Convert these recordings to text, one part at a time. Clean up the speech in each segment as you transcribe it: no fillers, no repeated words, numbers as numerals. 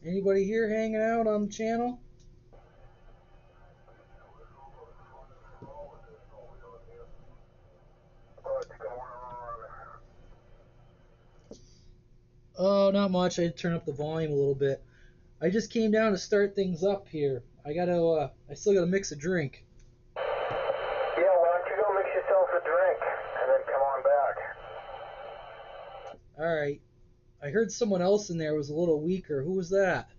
Anybody here hanging out on the channel? Oh, not much. I turn up the volume a little bit. I just came down to start things up here. I still gotta mix a drink. Yeah, why don't you go mix yourself a drink and then come on back? Alright. I heard someone else in there was a little weaker. Who was that?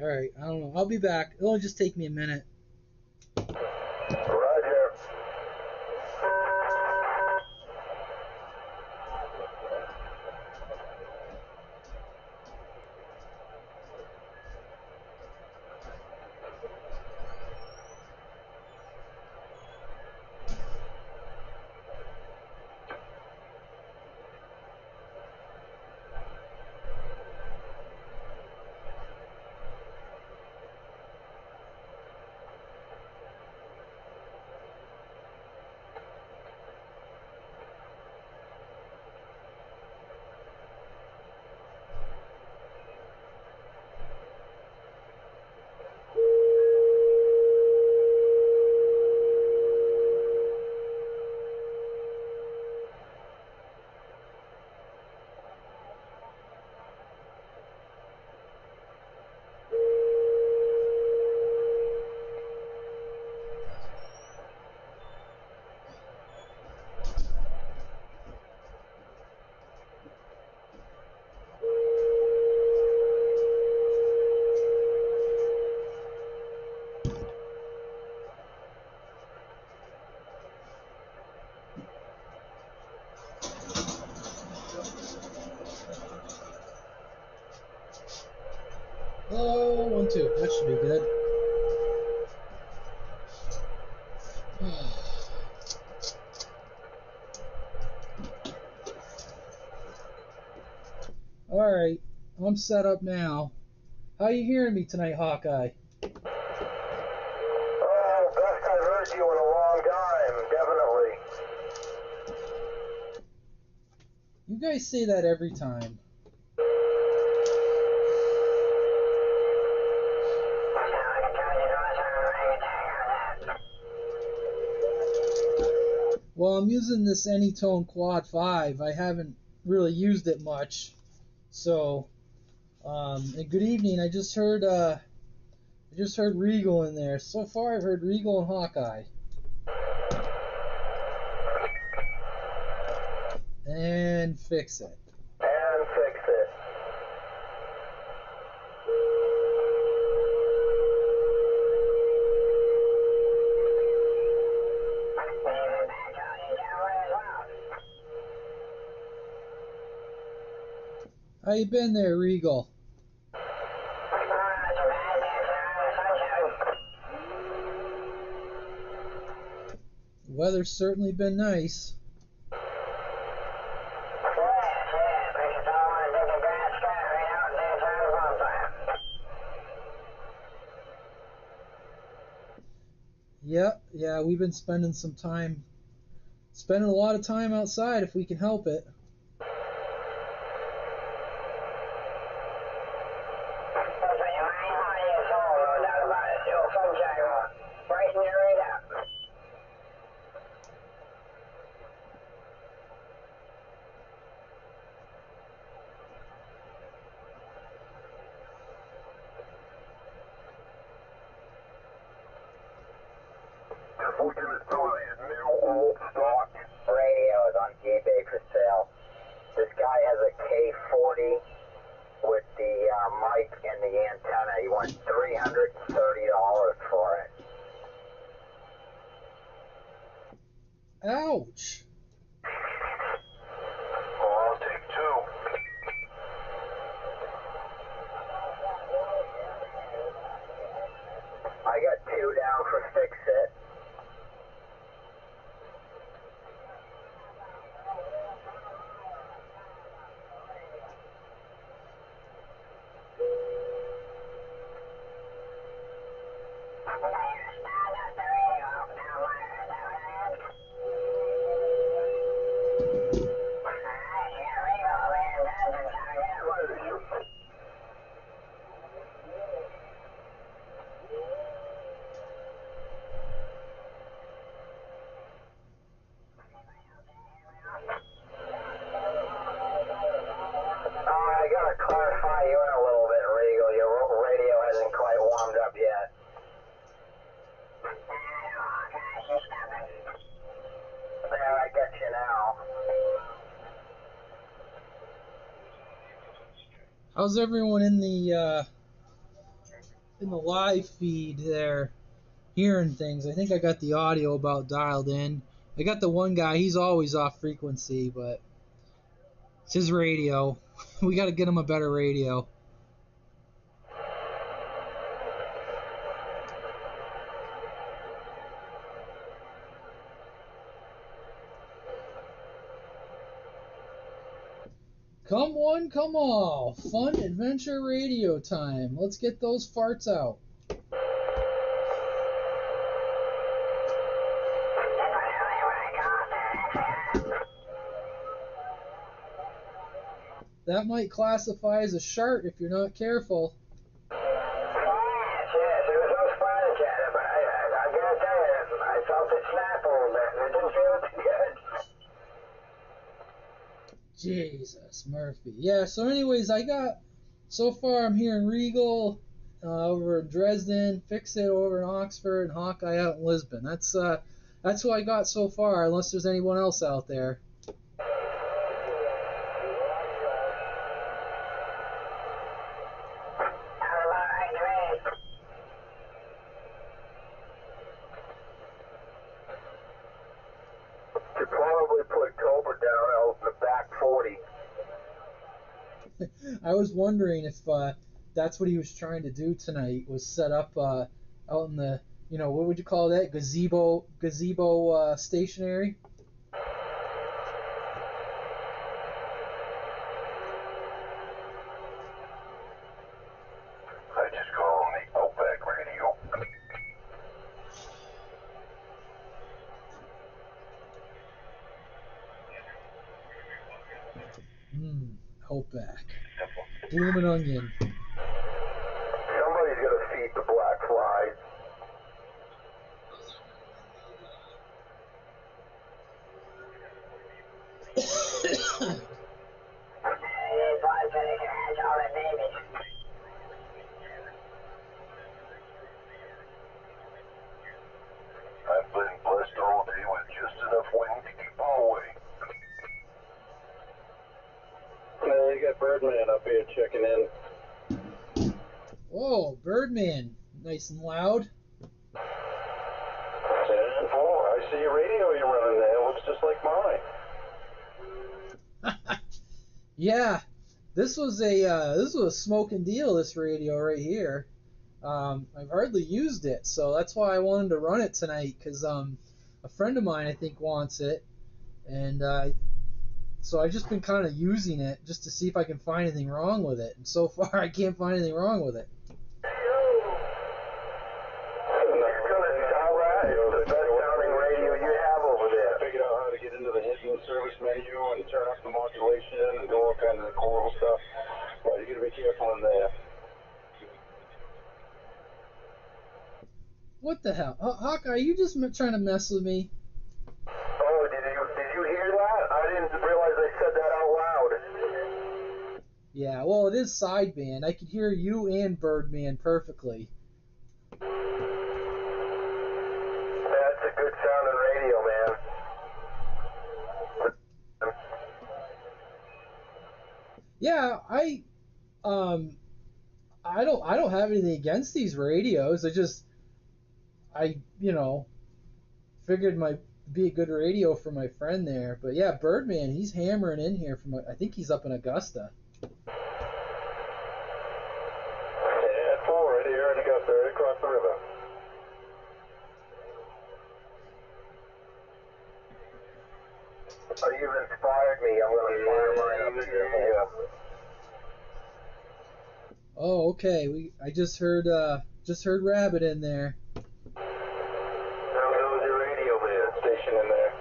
Alright, I don't know. I'll be back. It'll just take me a minute. Roger. Oh, 1, 2. That should be good. Alright, I'm set up now. How you hearing me tonight, Hawkeye? Oh, best I've heard you in a long time, definitely. You guys say that every time. Well, I'm using this Anytone Quad 5. I haven't really used it much. So, and good evening. I just heard Regal in there. So far, I've heard Regal and Hawkeye. And fix it. And fix it. How you been there, Regal? The weather's certainly been nice. Yeah, we've been spending a lot of time outside if we can help it. Looking at some of these new old stock radios on eBay for sale. This guy has a K40 with the mic and the antenna. He wants $330 for it. Ouch! Oh, I'll take two. I got two down for fix it. How's everyone in the live feed there hearing things? I think I got the audio about dialed in. I got the one guy, he's always off frequency, but it's his radio. We got to get him a better radio. Come one, come all. Fun adventure radio time. Let's get those farts out. That might classify as a shart if you're not careful. Yes, it was no spider cat, but I gotta tell you, I felt it snap a little bit, and it didn't feel too good. Jesus, Murphy. Yeah, so anyways, so far I'm here in Regal, over in Dresden, Fix It over in Oxford, and Hawkeye out in Lisbon. That's who I got so far, unless there's anyone else out there. Could probably put Cobra down out in the back 40. I was wondering if that's what he was trying to do tonight, was set up out in the, what would you call that, gazebo stationary. I just call him the Outback Radio. Outback. Bloomin' onion. Somebody's gonna feed the black flies. I've been blessed all day with just enough wind to keep them away. You got Birdman up here checking in. Whoa, Birdman. Nice and loud. 10-4. I see a radio you're running there. It looks just like mine. Yeah, this was a smoking deal, this radio right here. I've hardly used it, so that's why I wanted to run it tonight, because a friend of mine I think wants it, and so I've just been kind of using it just to see if I can find anything wrong with it, and so far I can't find anything wrong with it. Service menu and turn up the modulation and do all kinds of cool stuff. Well, you got to be careful in there. What the hell? Hawkeye, are you just trying to mess with me? Oh, did you hear that? I didn't realize I said that out loud. Yeah, well, it is sideband. I could hear you and Birdman perfectly. That's a good sounding radio, man. Yeah, I don't have anything against these radios. I figured it might be a good radio for my friend there. But yeah, Birdman, he's hammering in here I think he's up in Augusta. Yeah, 4 right here in Augusta, right across the river. Oh, you've inspired me. I'm going to fire mine up here. Yeah. Oh, okay. I just heard Rabbit in there. How goes your radio man station in there?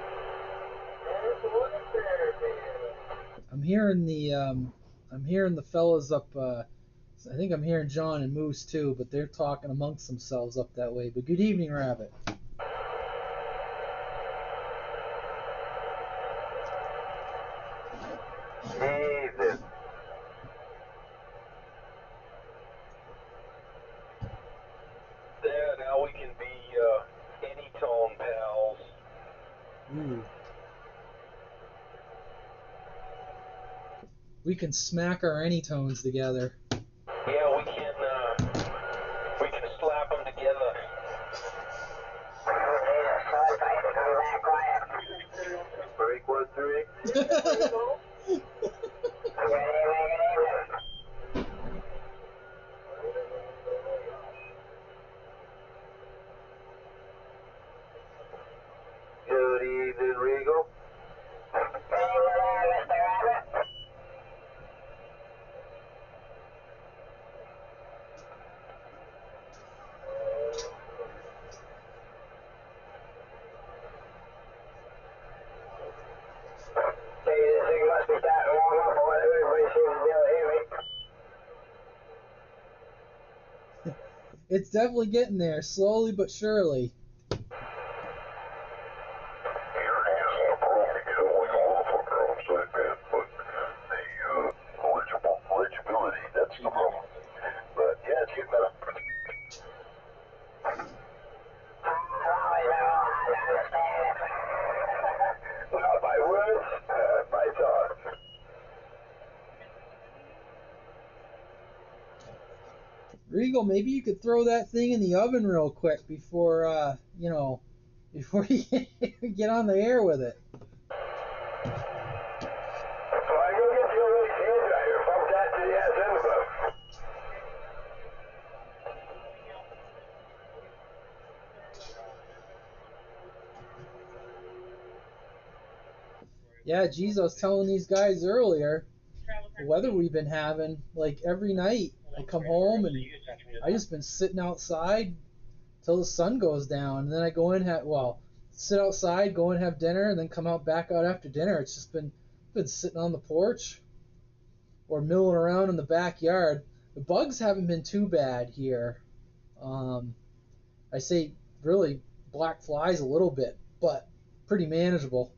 I'm hearing the fellas up. I think I'm hearing John and Moose too, but they're talking amongst themselves up that way. But good evening, Rabbit. Jesus. There, now we can be any tone pals. Ooh. we can smack our anytones together. Yeah, we can slap them together. Break 1-3. Good evening, Regal. It's definitely getting there, slowly but surely. Here is the approval going off of our sideband, but the legibility, that's the problem. But yeah, it's getting better. Not by words, by thought. Regal, maybe you could throw that thing in the oven real quick before, before you get on the air with it. So I go get you a little hair dryer, bump that to the ass end of it. Yeah, geez, I was telling these guys earlier, the weather we've been having, like every night I come home and I just been sitting outside till the sun goes down, and then I go in sit outside, go and have dinner, and then come back out after dinner. It's just been sitting on the porch or milling around in the backyard. The bugs haven't been too bad here. I say really black flies a little bit, but pretty manageable.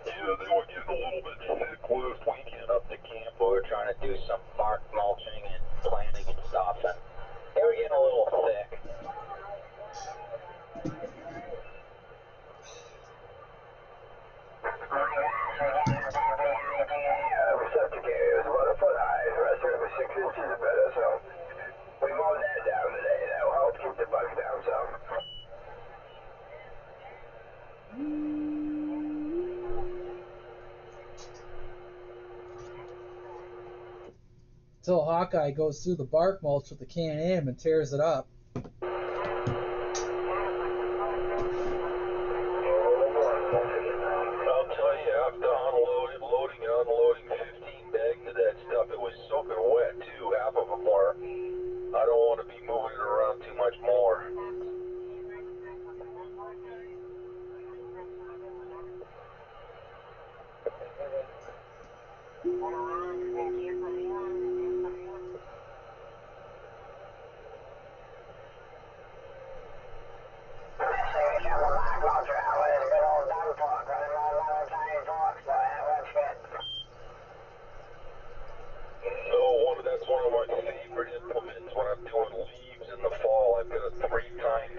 Yeah, they were getting a little bit thick last weekend up to camp. We were trying to do some bark mulching and planting and stuff, and they were getting a little thick. Receptacle area was about a foot high, the rest of it was 6 inches or better, so we mowed that down today. That will help keep the bugs down some. Till Hawkeye goes through the bark mulch with the Can-Am and tears it up. I'll tell you, after loading and unloading 15 bags of that stuff, it was soaking wet too. Half of them were. I don't want to be moving it around too much more. That's one of my favorite implements when I'm doing leaves in the fall. I've got a 3-time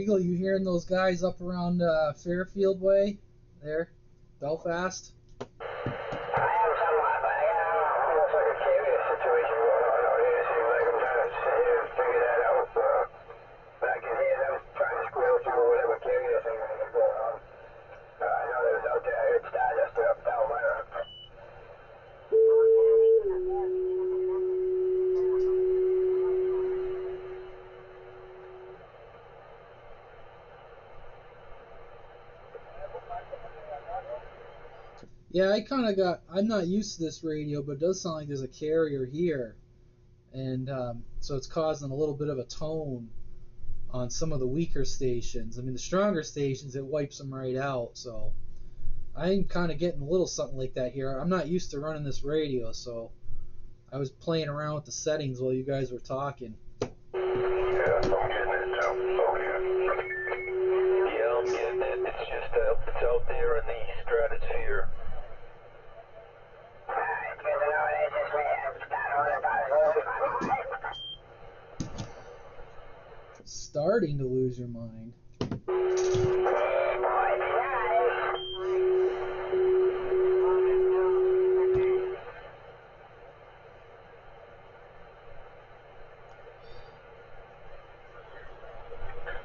Regal, you hearing those guys up around Fairfield Way? There, Belfast? I am somewhat, but almost like a curious situation going on out here. Seems like I'm trying to sit here and figure that out. I can hear them trying to squeal through whatever curious thing is going on. I know there's out there. I heard Stardust up down there. Yeah, I'm not used to this radio, but it does sound like there's a carrier here. And so it's causing a little bit of a tone on some of the weaker stations. I mean, the stronger stations, it wipes them right out. So I'm kind of getting a little something like that here. I'm not used to running this radio, so I was playing around with the settings while you guys were talking. Yeah, I'm getting it too. Okay. Yeah, I'm getting it. It's just it's out there in the stratosphere. It's good to know it ain't just me. I'm starting to Starting to lose your mind.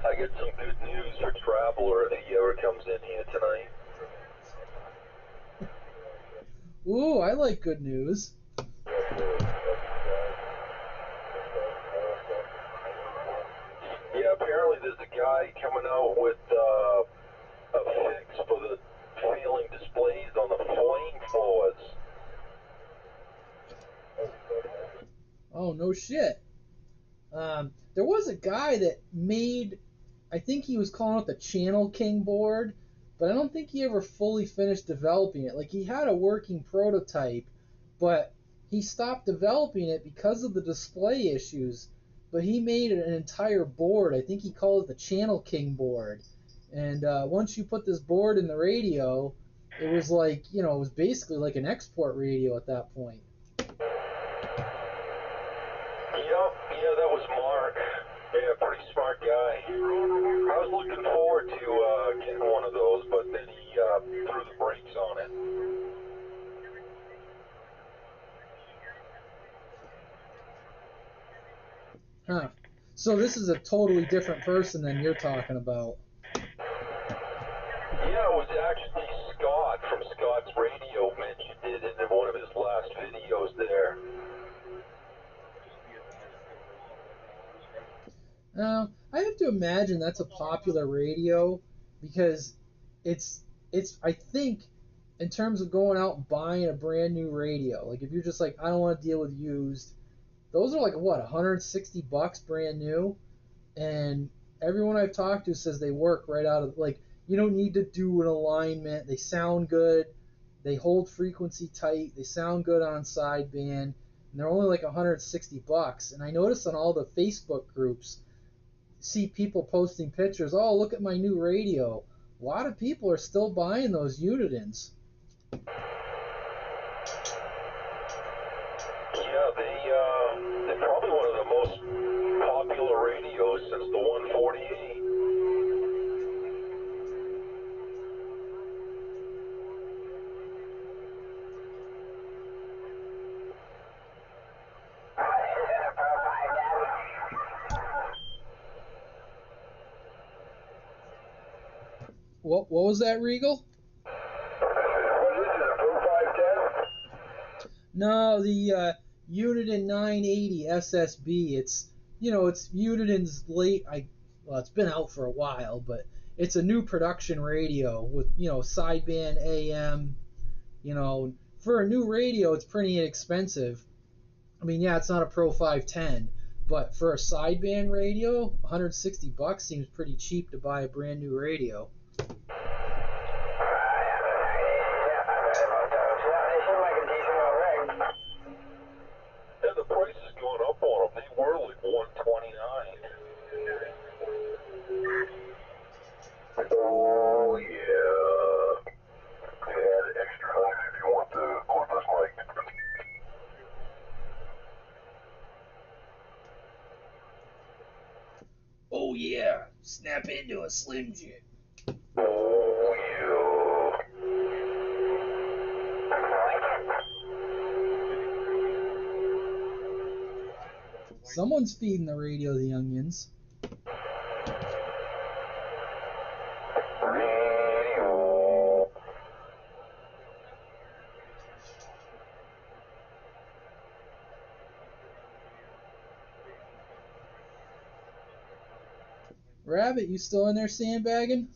I get some good news for Traveler if he ever comes in here tonight. Ooh, I like good news. Yeah, apparently there's a guy coming out with a fix for the failing displays on the flame floors. Oh, no shit. There was a guy that made, I think he was calling it the Channel King board, but I don't think he ever fully finished developing it. Like, he had a working prototype, but he stopped developing it because of the display issues. But he made an entire board. I think he called it the Channel King board. And once you put this board in the radio, it was like, it was basically like an export radio at that point. Yeah, that was Mark. Yeah, pretty smart guy. I was looking forward to getting one of those, but then he threw the brakes on it. Huh. So this is a totally different person than you're talking about. Yeah, it was actually Scott from Scott's Radio mentioned it in one of his last videos there. Now, I have to imagine that's a popular radio because it's I think in terms of going out and buying a brand new radio, like if you're just like I don't want to deal with used, those are like what, $160 brand new, and everyone I've talked to says they work right out of, like, you don't need to do an alignment, they sound good, they hold frequency tight, they sound good on sideband, and they're only like $160. And I noticed on all the Facebook groups, see people posting pictures. Oh, look at my new radio. A lot of people are still buying those Unitons. Yeah, they're probably one of the most popular radios since the 148. What was that, Regal? No, the Uniton 980 SSB. It's Uniton's late. Well, it's been out for a while, but it's a new production radio with sideband AM. For a new radio, it's pretty inexpensive. I mean, yeah, it's not a Pro 510, but for a sideband radio, $160 seems pretty cheap to buy a brand new radio. Yeah, the price is going up on them. They were like $129. Oh yeah. Add extra $100 if you want the cordless mic. Oh yeah, snap into a Slim Jim. Oh, Someone's feeding the radio the onions. Radio. Rabbit, you still in there sandbagging?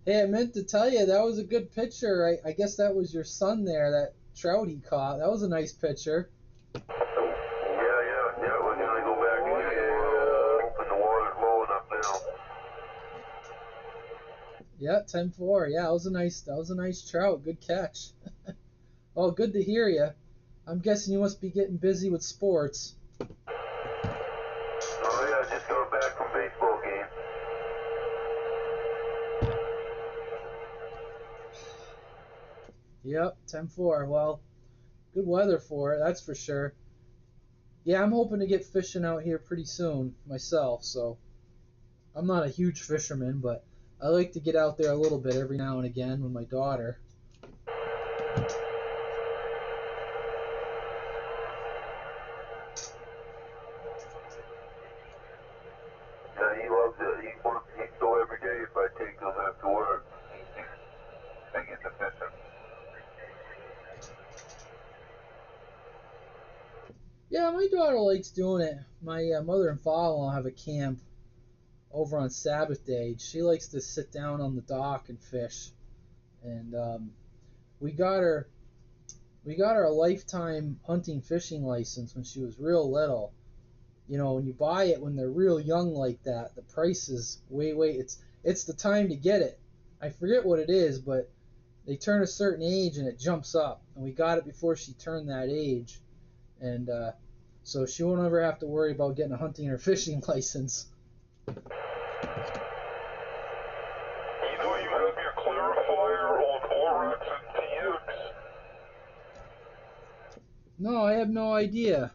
Hey, I meant to tell you, that was a good picture. I guess that was your son there, that trout he caught. That was a nice picture. Yeah, we're gonna go back and hoping the water's low enough now. Yeah, 10-4. Yeah, that was a nice trout. Good catch. Oh, good to hear you. I'm guessing you must be getting busy with sports. Oh yeah, just got back from baseball game. Yep, 10-4. Well, good weather for it, that's for sure. Yeah, I'm hoping to get fishing out here pretty soon myself, so I'm not a huge fisherman, but I like to get out there a little bit every now and again with my daughter. Yeah, he loves it. He'd go every day if I take him after work. I get to fishing. Yeah, my daughter likes doing it. My mother and father-in-law have a camp over on Sabbath day. She likes to sit down on the dock and fish. And we got her a lifetime hunting fishing license when she was real little. You know, when you buy it when they're real young like that, the price is way it's the time to get it. I forget what it is, but they turn a certain age and it jumps up. And we got it before she turned that age. And so she won't ever have to worry about getting a hunting or fishing license. You know you have your clarifier on Aurex and TX. No, I have no idea.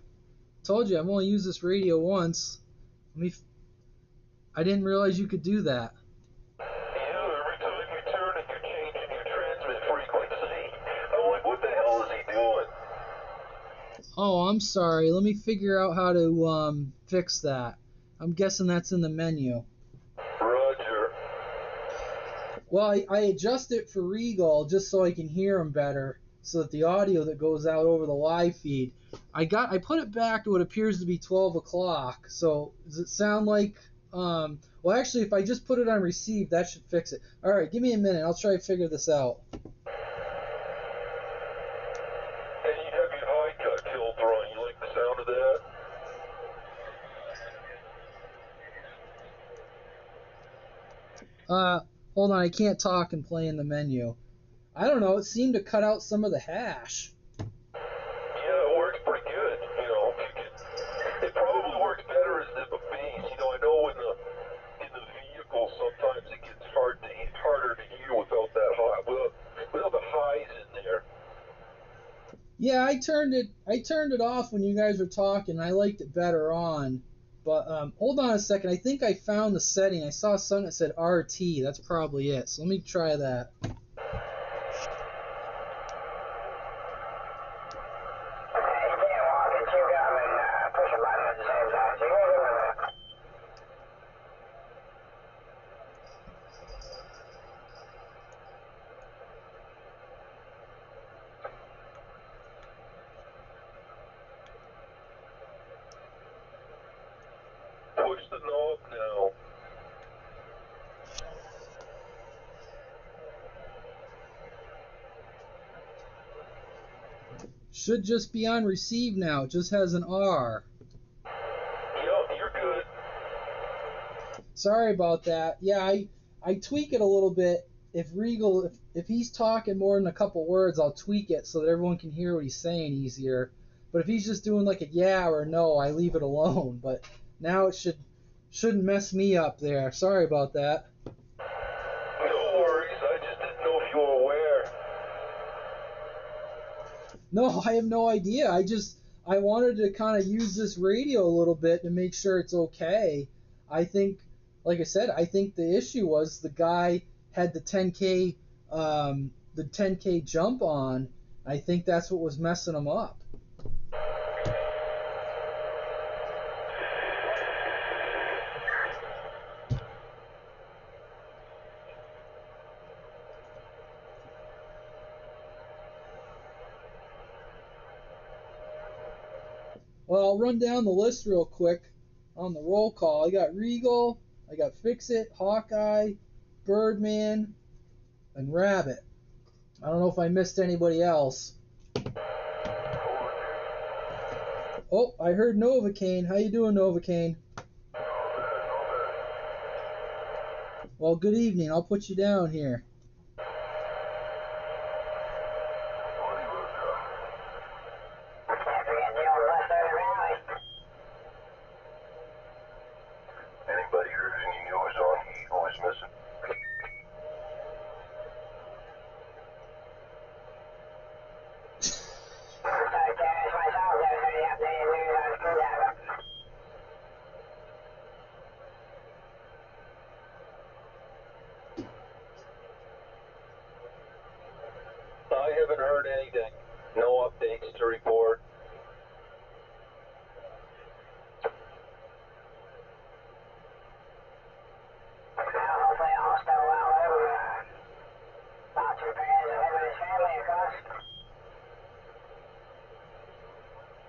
Told you I've only used this radio once. I didn't realize you could do that. Yeah, every time you turn it, you're changing your transmit frequency. I'm like, what the hell is he doing? Oh, I'm sorry. Let me figure out how to fix that. I'm guessing that's in the menu. Roger. Well, I adjust it for Regal just so I can hear them better, so that the audio that goes out over the live feed. I put it back to what appears to be 12 o'clock. So does it sound like? Well, actually, if I just put it on receive, that should fix it. All right, give me a minute. I'll try to figure this out. And you have your high cut filter on. You like the sound of that? Hold on. I can't talk and play in the menu. I don't know. It seemed to cut out some of the hash. Yeah, it works pretty good. You know, it probably works better as a bass. You know, I know in the vehicle sometimes it gets harder to hear without that high, without the highs in there. Yeah, I turned it off when you guys were talking. I liked it better on. But hold on a second. I think I found the setting. I saw something that said RT. That's probably it. So let me try that. Push the knob now. Should just be on receive now. It just has an R. Yep, you're good. Sorry about that. Yeah, I tweak it a little bit. If Regal, if he's talking more than a couple words, I'll tweak it so that everyone can hear what he's saying easier. But if he's just doing like a yeah or no, I leave it alone. But now it shouldn't mess me up there. Sorry about that. No worries, I just didn't know if you were aware. No, I have no idea. I wanted to kind of use this radio a little bit to make sure it's okay. I think, like I said, I think the issue was the guy had the 10K jump on. I think that's what was messing him up. Well, I'll run down the list real quick on the roll call. I got Regal, I got Fix It, Hawkeye, Birdman, and Rabbit. I don't know if I missed anybody else. Oh, I heard Novocaine. How you doing, Novocaine? Well, good evening. I'll put you down here. Anybody heard any news on who was missing? I haven't heard anything. No updates to report.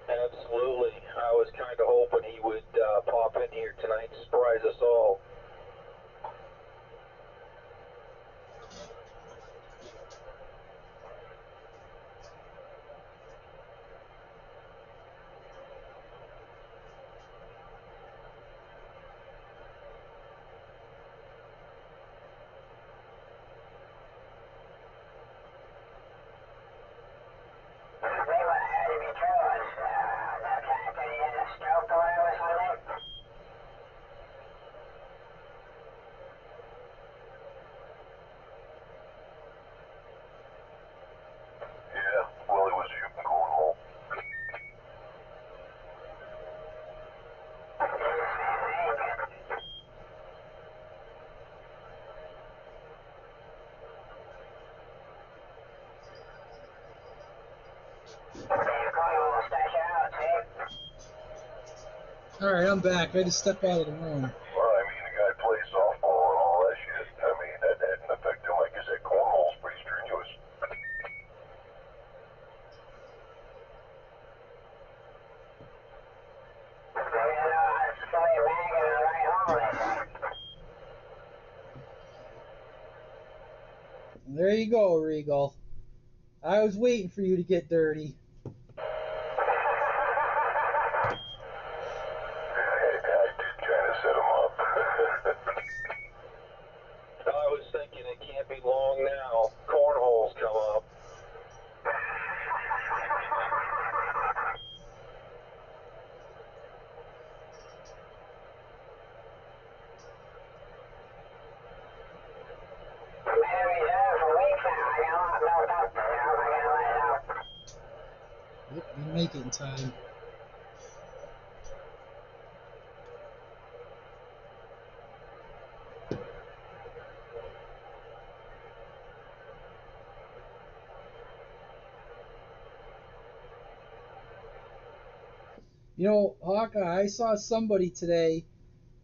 Absolutely. I was kind of hoping he would pop in here tonight to surprise us all. Yeah, well, it was shooting cornhole. Alright, I'm back. I had to step out of the room. Well, I mean, the guy plays softball and all that shit. I mean, that hadn't affected him. Like I said, cornhole's pretty strenuous. There you go, Regal. I was waiting for you to get dirty. I did kind of set him up. I was thinking it can't be long now. Cornhole's come up. Yep, didn't make it in time. You know, Hawkeye, I saw somebody today.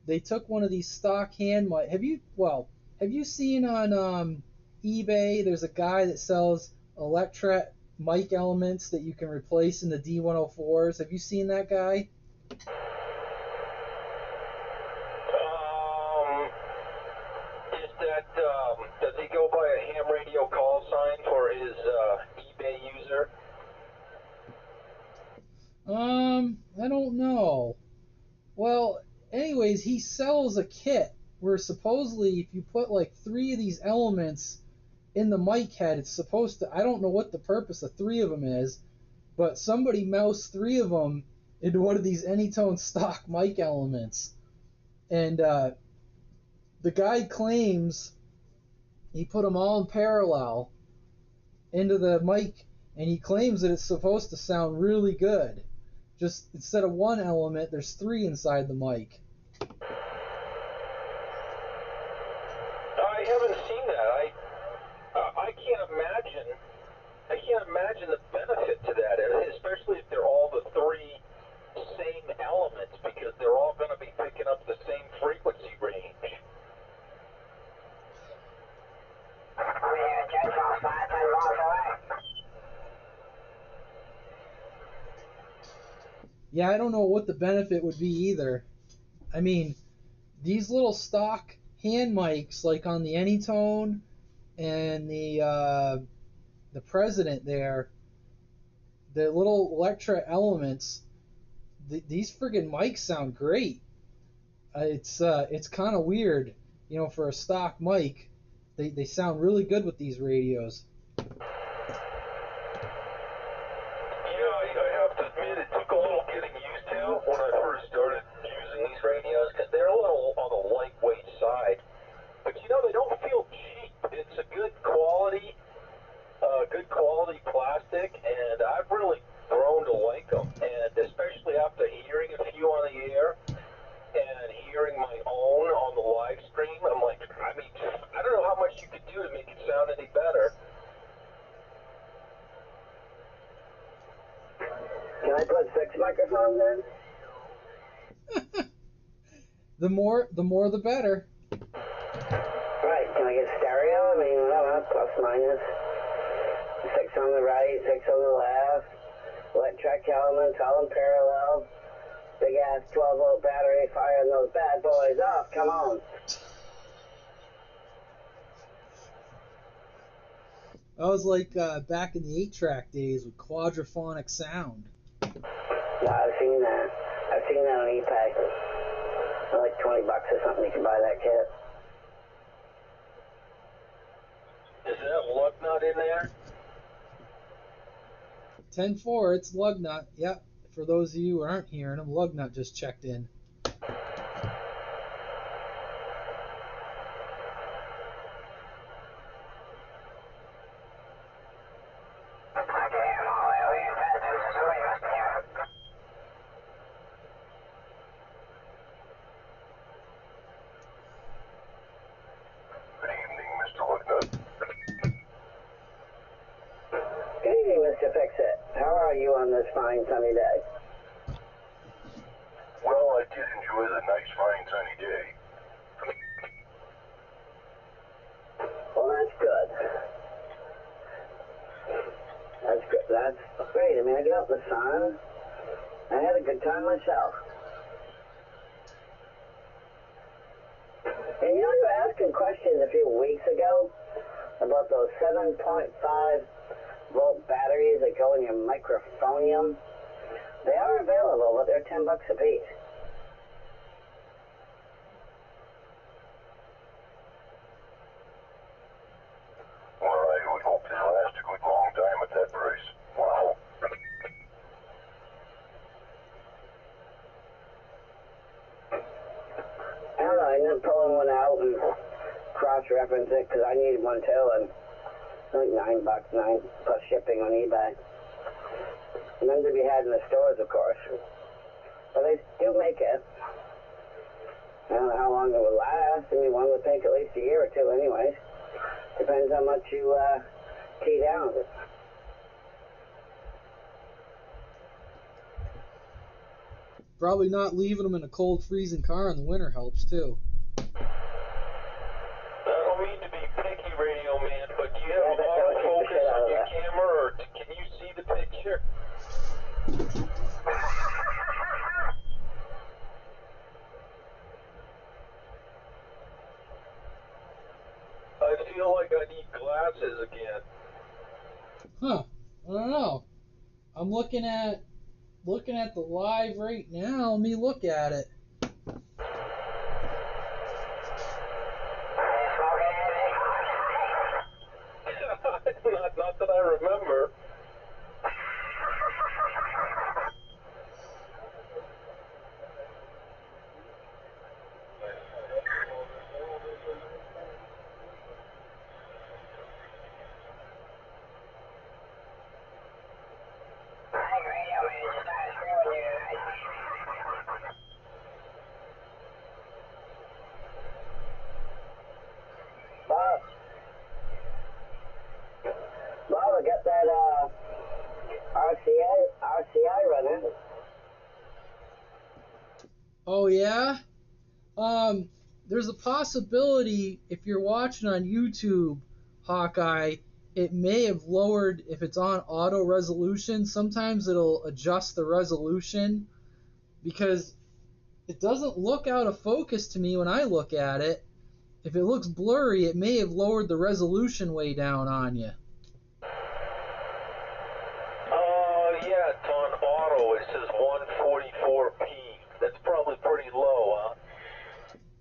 They took one of these stock hand mic. Have you seen on eBay? There's a guy that sells Electret mic elements that you can replace in the D104s. Have you seen that guy? Is that, does he go by a ham radio call sign for his eBay user? I don't know. Well, anyways, he sells a kit where supposedly if you put like 3 of these elements in the mic head, it's supposed to, I don't know what the purpose of 3 of them is, but somebody moused 3 of them into one of these Anytone stock mic elements. And the guy claims he put them all in parallel into the mic, and he claims that it's supposed to sound really good. Just instead of one element, there's three inside the mic. I haven't seen that. I can't imagine. I can't imagine the benefit to that, especially if they're all the three same elements, because they're all going to be picking up the same frequency range. Yeah, I don't know what the benefit would be either. I mean, these little stock hand mics, like on the Anytone and the President there, the little Electra Elements, these friggin' mics sound great. It's kind of weird, for a stock mic. They sound really good with these radios. I have to admit, it took a little getting used to when I first started using these radios, because they're a little on the lightweight side. But they don't feel cheap. It's a good quality plastic, and I've really grown to like them. And especially after hearing a few on the air and hearing my own on the live stream, I'm like, I don't know how much you could do to make it sound any better. Can I put 6 microphones in? The more the better. Right, can I get stereo? I mean, I don't know, plus minus. 6 on the right, 6 on the left. Electric elements, all in parallel. Big ass 12-volt battery firing those bad boys off. Come on. I was like back in the 8-track days with quadraphonic sound. Yeah, I've seen that. I've seen that on eBay. For like $20 or something, you can buy that kit. Is that lug nut in there? 10-4, it's Lugnut. Yep. For those of you who aren't hearing him, Lugnut just checked in. Good evening, Mr. Lugnut. Good evening, Mr. Fix-It. How are you on this fine sunny day? Well, I did enjoy the nice, fine, sunny day. Well, that's good. That's good. That's great. I mean, I get out in the sun. I had a good time myself. And you were asking questions a few weeks ago about those 7.5 volt batteries that go in your microphonium. They are available, but they're $10 a piece. Well, I would hope they last a good long time at that price. Wow. I don't know, I ended up pulling one out and cross-reference it because I needed one too, and like $9, $9 plus shipping on eBay. None to be had in the stores, of course. But they do make it. I don't know how long it will last. I mean, one would take at least a year or two anyways. Depends how much you key down. Probably not leaving them in a cold, freezing car in the winter helps too. I don't mean to be picky, Radio Man, but do you have autofocus on your camera, or can you see the picture? I feel like I need glasses again. Huh. I don't know. I'm looking at the live right now. Let me look at it. Not that I remember. Hi, Radio Man. Just started screwing you. RCI running. Oh yeah. There's a possibility if you're watching on YouTube, Hawkeye, it may have lowered if it's on auto resolution. Sometimes it'll adjust the resolution because it doesn't look out of focus to me when I look at it. If it looks blurry, it may have lowered the resolution way down on you. Yeah, it's on auto. It says 144p. That's probably pretty low, huh?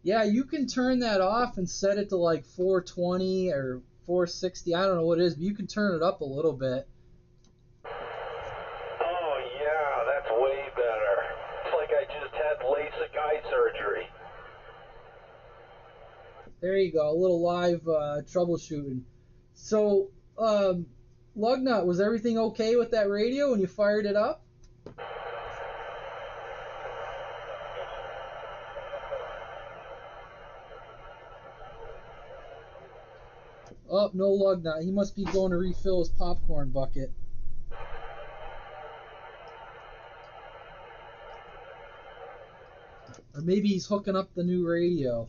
Yeah, you can turn that off and set it to like 420 or 460. I don't know what it is, but you can turn it up a little bit. Oh, yeah, that's way better. It's like I just had LASIK eye surgery. There you go, a little live troubleshooting. So, Lugnut, was everything okay with that radio when you fired it up? Oh, no Lugnut. He must be going to refill his popcorn bucket. Or maybe he's hooking up the new radio.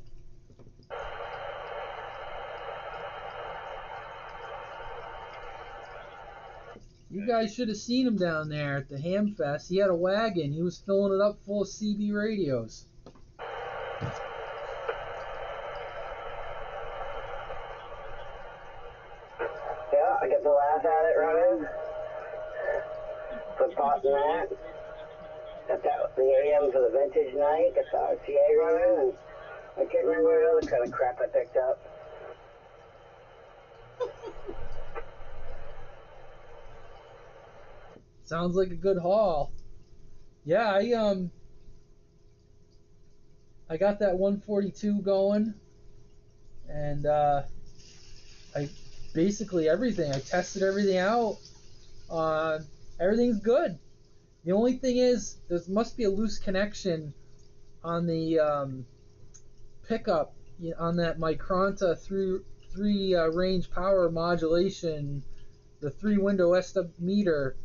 You guys should have seen him down there at the Ham Fest. He had a wagon. He was filling it up full of CB radios. Yeah, I get to laugh at it running. Put pot in that. Got the AM for the vintage night. Got the RCA running. And I can't remember what other kind of crap I picked up. Sounds like a good haul. Yeah, I got that 142 going, and I basically everything. I tested everything out. Everything's good. The only thing is, there must be a loose connection on the pickup on that Micronta three range power modulation, the 3-window SW meter.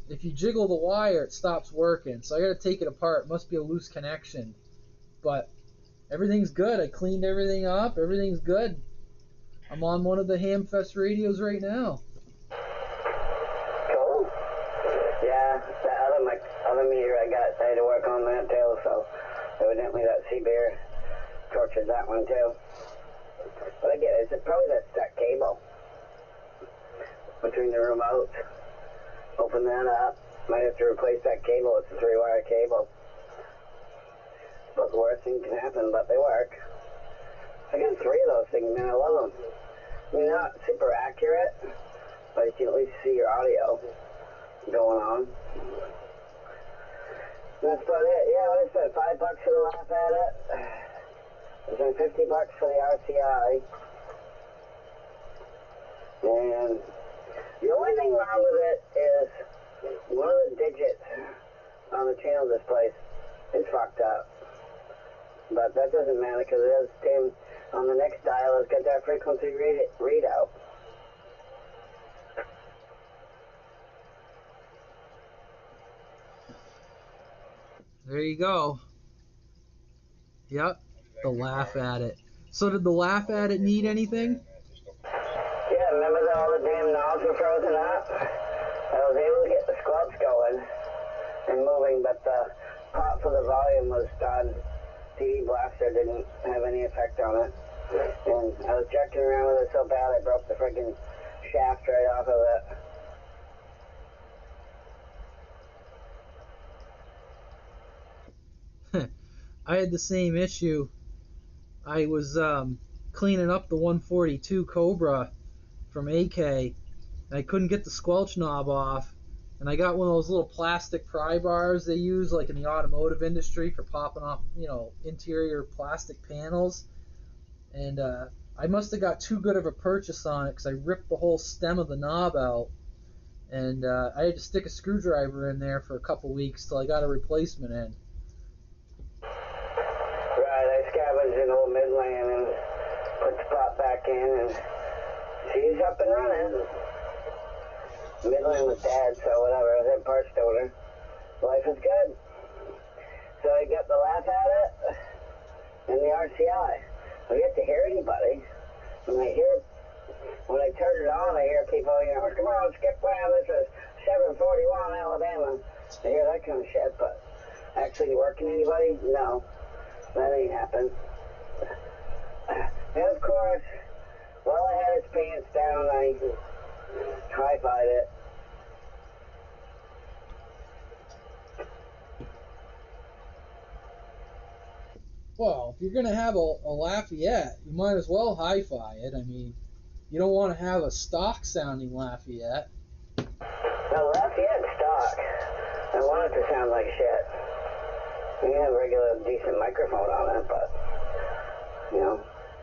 If you jiggle the wire, it stops working. So I got to take it apart. It must be a loose connection. But everything's good. I cleaned everything up. Everything's good. I'm on one of the Hamfest radios right now. Cool. Yeah, that other meter I had to work on that too, so evidently that C-Bear tortured that one too. But I get it. It's probably that stuck cable between the remotes. Open that up. Might have to replace that cable. It's a 3-wire cable. But the worst thing can happen, but they work. I got 3 of those things, man. I love them. I mean, they're not super accurate, but you can at least see your audio going on. That's about it. Yeah, I spent $5 for the laugh at it. I spent $50 for the RCI. And the only thing wrong with it is one of the digits on the channel display is fucked up. But that doesn't matter because it has same on the next dial. It's got that frequency readout. There you go. Yep, the laugh at it. So did the laugh at it need anything? Yeah, remember that all the damn knobs were frozen up? I was able to get the squelch going and moving, but the pot for the volume was done. TV blaster didn't have any effect on it. And I was jerking around with it so bad I broke the friggin' shaft right off of it. I had the same issue. I was cleaning up the 142 Cobra from AK, and I couldn't get the squelch knob off. And I got one of those little plastic pry bars they use, like in the automotive industry, for popping off, interior plastic panels. And I must have got too good of a purchase on it because I ripped the whole stem of the knob out. And I had to stick a screwdriver in there for a couple weeks till I got a replacement in. Right, I scavenged an old Midland and put the pot back in, and she's up and running. middling with dad, so whatever. I was at part stoner. Life is good. So I got the laugh at it and the RCI. I get to hear anybody. When I turn it on, I hear people, come on, skip plan, this is 741 Alabama. I hear that kind of shit, but actually working anybody? No. That ain't happened. And of course, while I had his pants down, I high-fived it. Well, if you're going to have a Lafayette, you might as well hi-fi it. I mean, you don't want to have a stock-sounding Lafayette. No, Lafayette's stock. I want it to sound like shit. We have a regular, decent microphone on it, but,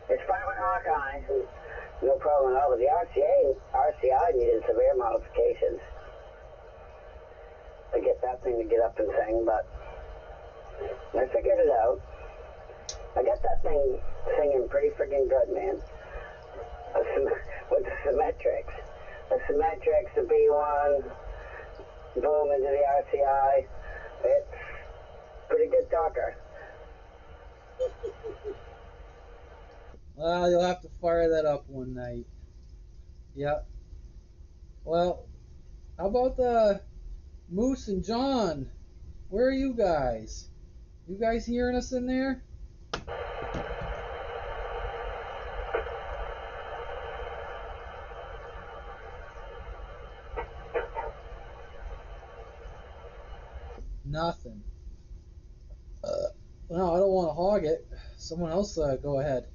it's fine with Hawkeye. No problem at all. But the RCI needed severe modifications to get that thing to get up and sing, but I figured it out. I got that thing singing pretty freaking good, man. With the symmetrics. The symmetrics, the B1, boom into the RCI. It's pretty good talker. Well, you'll have to fire that up one night. Yep. Well, how about the Moose and John? Where are you guys? You guys hearing us in there? Nothing. No, I don't want to hog it. Someone else go ahead.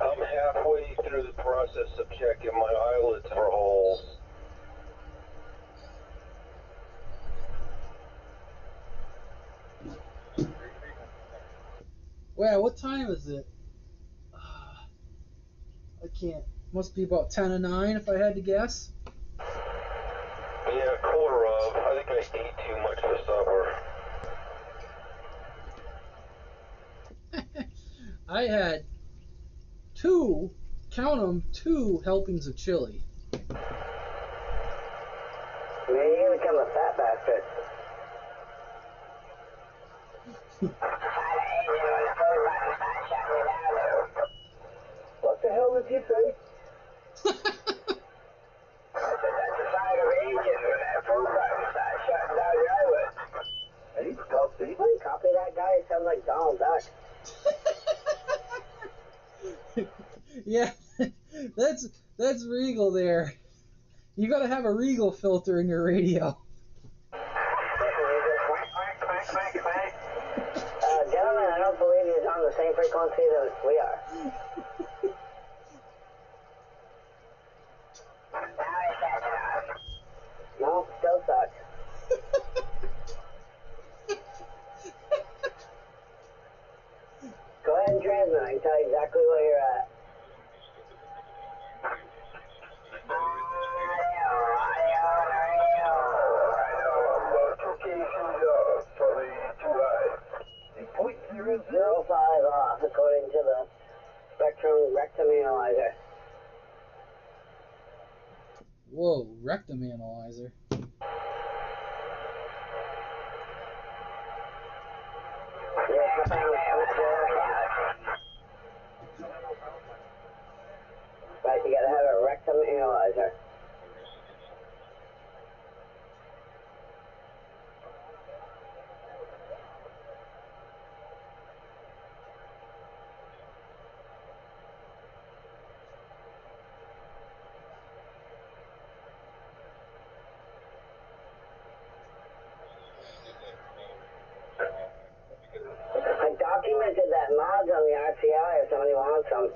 I'm halfway through the process of checking my eyelids for holes. Well, what time is it? I can't. Must be about 10 to 9 if I had to guess. Yeah, quarter of. I think I ate too much for supper. I had two, count them, 2 helpings of chili. Man, you become a fat bastard. What the hell did you say? That's a sign of aging when that phone button starts shutting down your eyelids. Hey, stop, Steve. Copy that guy. It sounds like Donald Duck. Yeah, that's Regal there. You gotta have a Regal filter in your radio. Gentlemen, I don't believe he's on the same frequency that we are. No, still sucks. Go ahead and transmit. I can tell you exactly where you're at. Point 05 off, according to the Spectrum Rectum Analyzer. Whoa, rectum analyzer. Right, you gotta have a rectum analyzer. I documented that mods on the RCI if somebody wants them.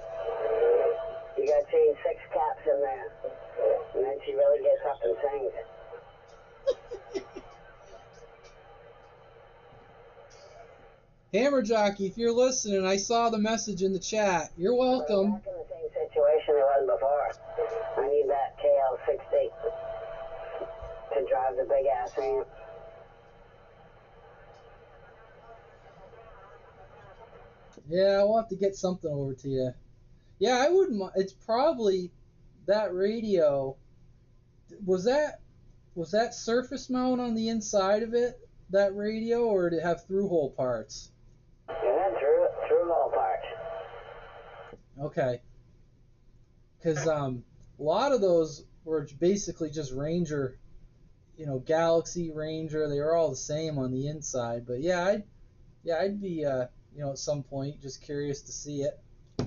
You gotta change 6 caps in there. And then she really gets up and sings. Hammer Jockey, if you're listening, I saw the message in the chat. You're welcome. We're back in the same situation it was before. I need that KL60 to drive the big ass ramp. Yeah, I'll have to get something over to you. Yeah, I wouldn't. It's probably that radio. Was that surface mount on the inside of it? That radio, or did it have through hole parts? It had through hole parts. Okay. Because a lot of those were basically just Ranger, Galaxy Ranger. They were all the same on the inside. But yeah, I'd be at some point just curious to see it. I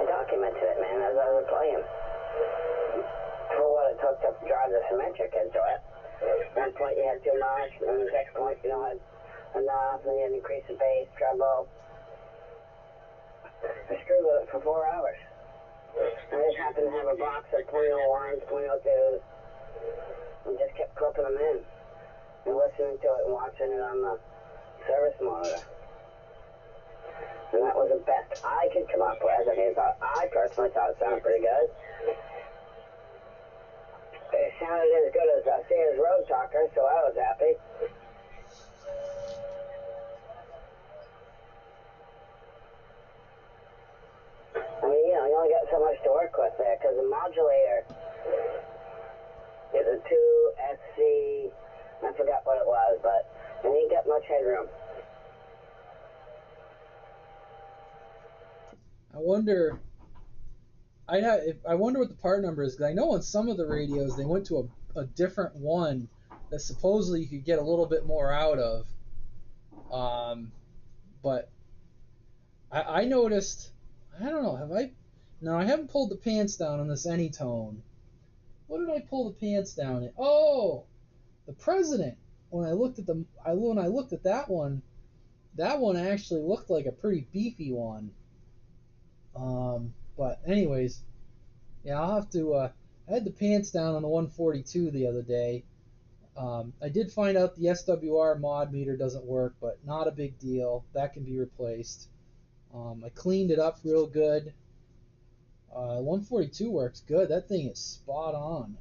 documented it, man, as I was playing. For what it took to drive the symmetric into it. One point you had too much, and the next point you had enough, and you had to increase the bass, treble. I screwed with it for 4 hours. I just happened to have a box of .01s, .02s, and just kept clipping them in and listening to it and watching it on the service monitor. And that was the best I could come up with. I mean, I personally thought it sounded pretty good. It sounded as good as Sears Road Talker, so I was happy. I mean, you only got so much to work with there, because the modulator is a 2SC, I forgot what it was, but it ain't got much headroom. I wonder. I wonder what the part number is, because I know on some of the radios they went to a different one that supposedly you could get a little bit more out of. But I noticed. I don't know. Have I? No, I haven't pulled the pants down on this Anytone. What did I pull the pants down in? Oh, the President. When I looked at that one actually looked like a pretty beefy one. But anyways, yeah, I'll have to. I had the pants down on the 142 the other day. I did find out the SWR mod meter doesn't work, but not a big deal. That can be replaced. I cleaned it up real good. 142 works good. That thing is spot on.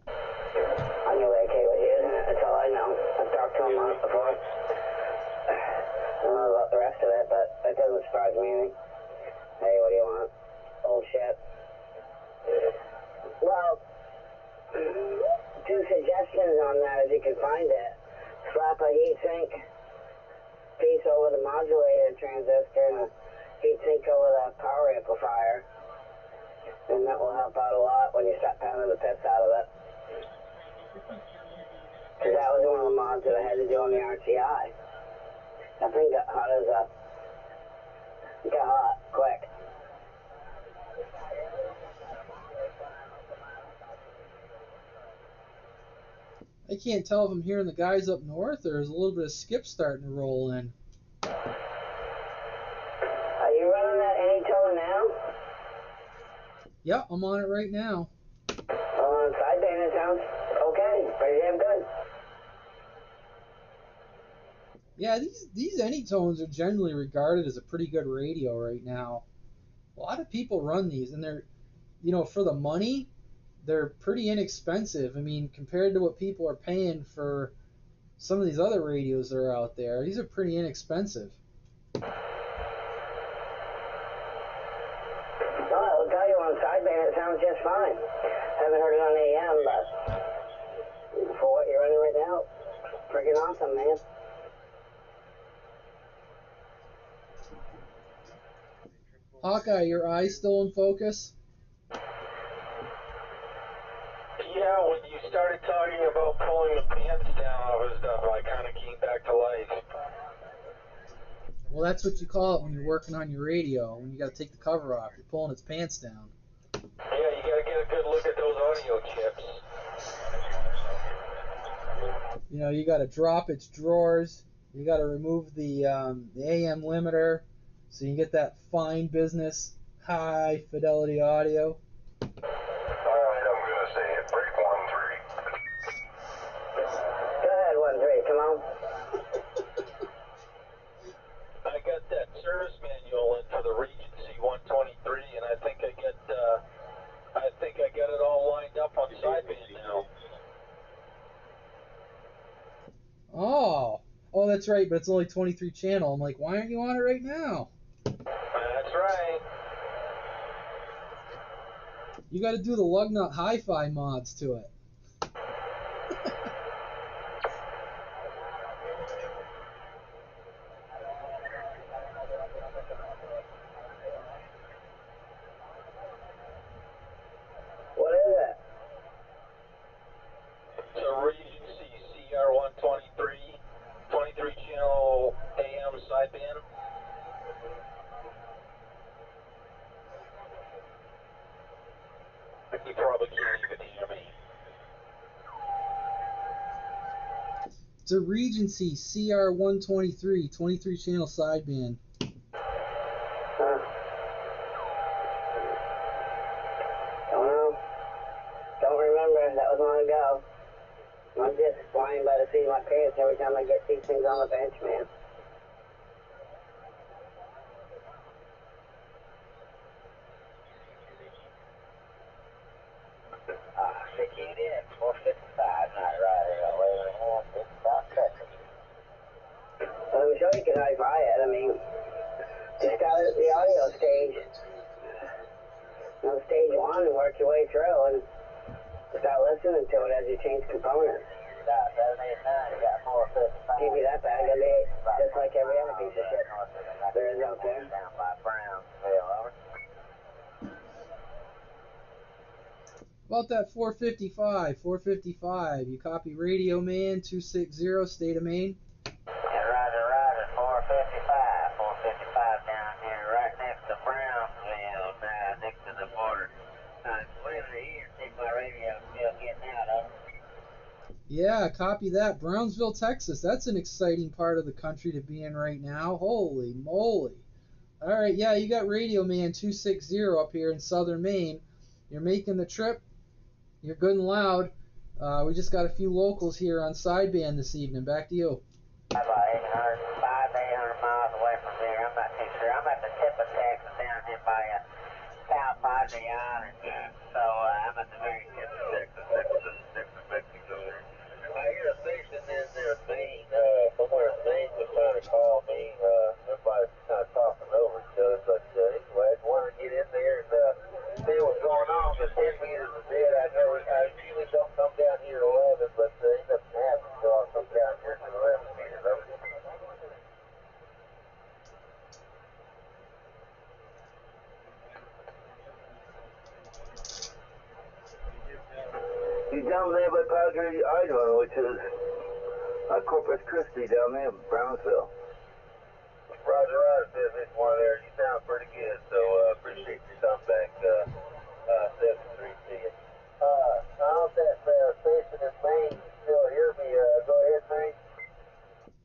I knew AK was using it. That's all I know. I've talked to him on it before. I don't know about the rest of it, but that doesn't surprise me any. Hey, what do you want? Old shit. Well, 2 suggestions on that if you can find it. Slap a heatsink piece over the modulator transistor and a heatsink over the power amplifier. And that will help out a lot when you start pounding the piss out of it. Because that was one of the mods that I had to do on the RTI. That thing got hot got hot, quick. I can't tell if I'm hearing the guys up north or there's a little bit of skip starting to roll in. Are you running that Anytone now? Yep, I'm on it right now. On Sidebanders sounds okay, pretty damn good. Yeah, these Anytones are generally regarded as a pretty good radio right now. A lot of people run these, and they're, for the money, they're pretty inexpensive. I mean, compared to what people are paying for some of these other radios that are out there, these are pretty inexpensive. Well, I'll tell you on Sideband it sounds just fine. Haven't heard it on AM, but for what you're running right now, freaking awesome, man. Hawkeye, your eyes still in focus? Yeah, when you started talking about pulling the pants down of his stuff, I kind of came back to life. Well, that's what you call it when you're working on your radio, when you got to take the cover off. You're pulling its pants down. Yeah, you got to get a good look at those audio chips. You got to drop its drawers. You got to remove the AM limiter so you can get that fine business, high fidelity audio. Alright, I'm going to say it. Break 1-3. Go ahead, 1-3, come on. I got that service manual in for the Regency 123, and I think that's right, but it's only 23 channel. I'm like, why aren't you on it right now? That's right. You got to do the Lugnut Hi-Fi mods to it. What is it? It's a Regency CR123, 23 channel AM sideband. You probably can't even hear me. It's a Regency CR123, 23 channel sideband. Huh? Well, don't remember. That was long ago. I'm just flying by the seat of my pants every time I get these things on the bench, man. Security 455, not right here. It's about Texas. Let me show you can hi-fi it. I mean, just got it at the audio stage. On stage 1 and work your way through and start listening to it as you change components. Got 789, you got 455. Give you that bag of it, just like every other piece of shit there is out there. Down by Brownsville, over. About that 455, you copy Radio Man 260, State of Maine. Yeah, roger, 455 down here, right next to Brownsville, next to the border. Clear the ear, see if my radio's still getting out of it. Yeah, copy that. Brownsville, Texas. That's an exciting part of the country to be in right now. Holy moly. All right, yeah, you got Radio Man 260 up here in southern Maine. You're making the trip. You're good and loud. We just got a few locals here on sideband this evening. Back to you. About 800 miles away from here. I'm not too sure. I'm at the tip of Texas down here by South Padre Island. So I'm at the very tip of Texas, next to Mexico. I hear a station in there, Maine, somewhere in Maine was trying to call me. Everybody's kind of talking over each other. But anyway, I just wanted to get in there and see what's going on. Because 10 meters is dead. I usually don't come down here at 11, but it doesn't happen, so I'll come down here to 11 meters. He's down there by Padre Island, which is Corpus Christi down there in Brownsville. Roger, says this one there. You sound pretty good, so appreciate your comeback. 7-3 to you. I hope that station in Maine can still hear me. Go ahead, Maine.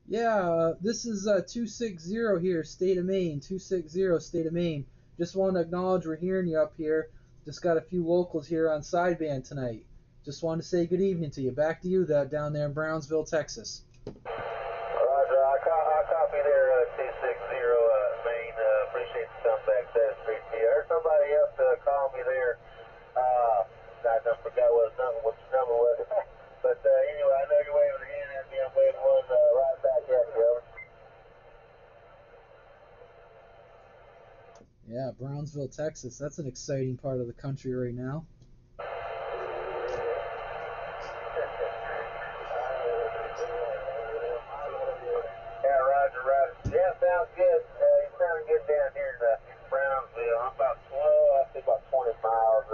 Yeah, this is 260 here, State of Maine. 260, State of Maine. Just want to acknowledge we're hearing you up here. Just got a few locals here on sideband tonight. Just wanted to say good evening to you. Back to you down there in Brownsville, Texas. Roger, I'll copy there, 260, Maine. Appreciate the comeback, 7-3 to you. I heard somebody else call me there. I forgot which number was. But anyway, I know you're waving a hand at me. I'm waving one right back at you, over. Yeah, Brownsville, Texas. That's an exciting part of the country right now. Yeah, roger. Yeah, sounds good. You sound good down here in Brownsville. I'm about 20 miles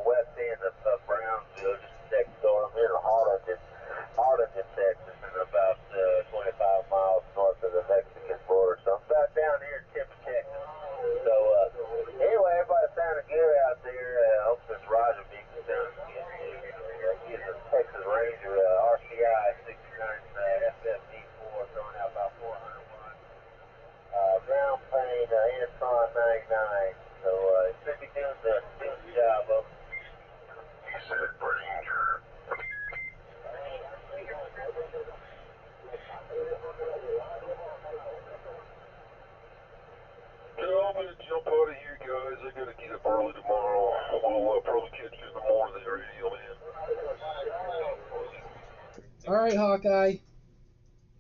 west end of Brownsville, just next door. I'm here in Harlingen, Texas, and about 25 miles north of the Mexican border. So I'm about down here in tip of Texas. So anyway, everybody sounded good out there. I hope this Roger beat me sounding good. He's a Texas Ranger, RCI 69 FFD4, throwing out about 400 watts. Ground plane, Antron 99. So it should be doing the job of. He said Ranger. I'm gonna jump out of here, guys. I gotta get up early tomorrow. We'll probably catch you in the morning, Radio Man. All right, Hawkeye.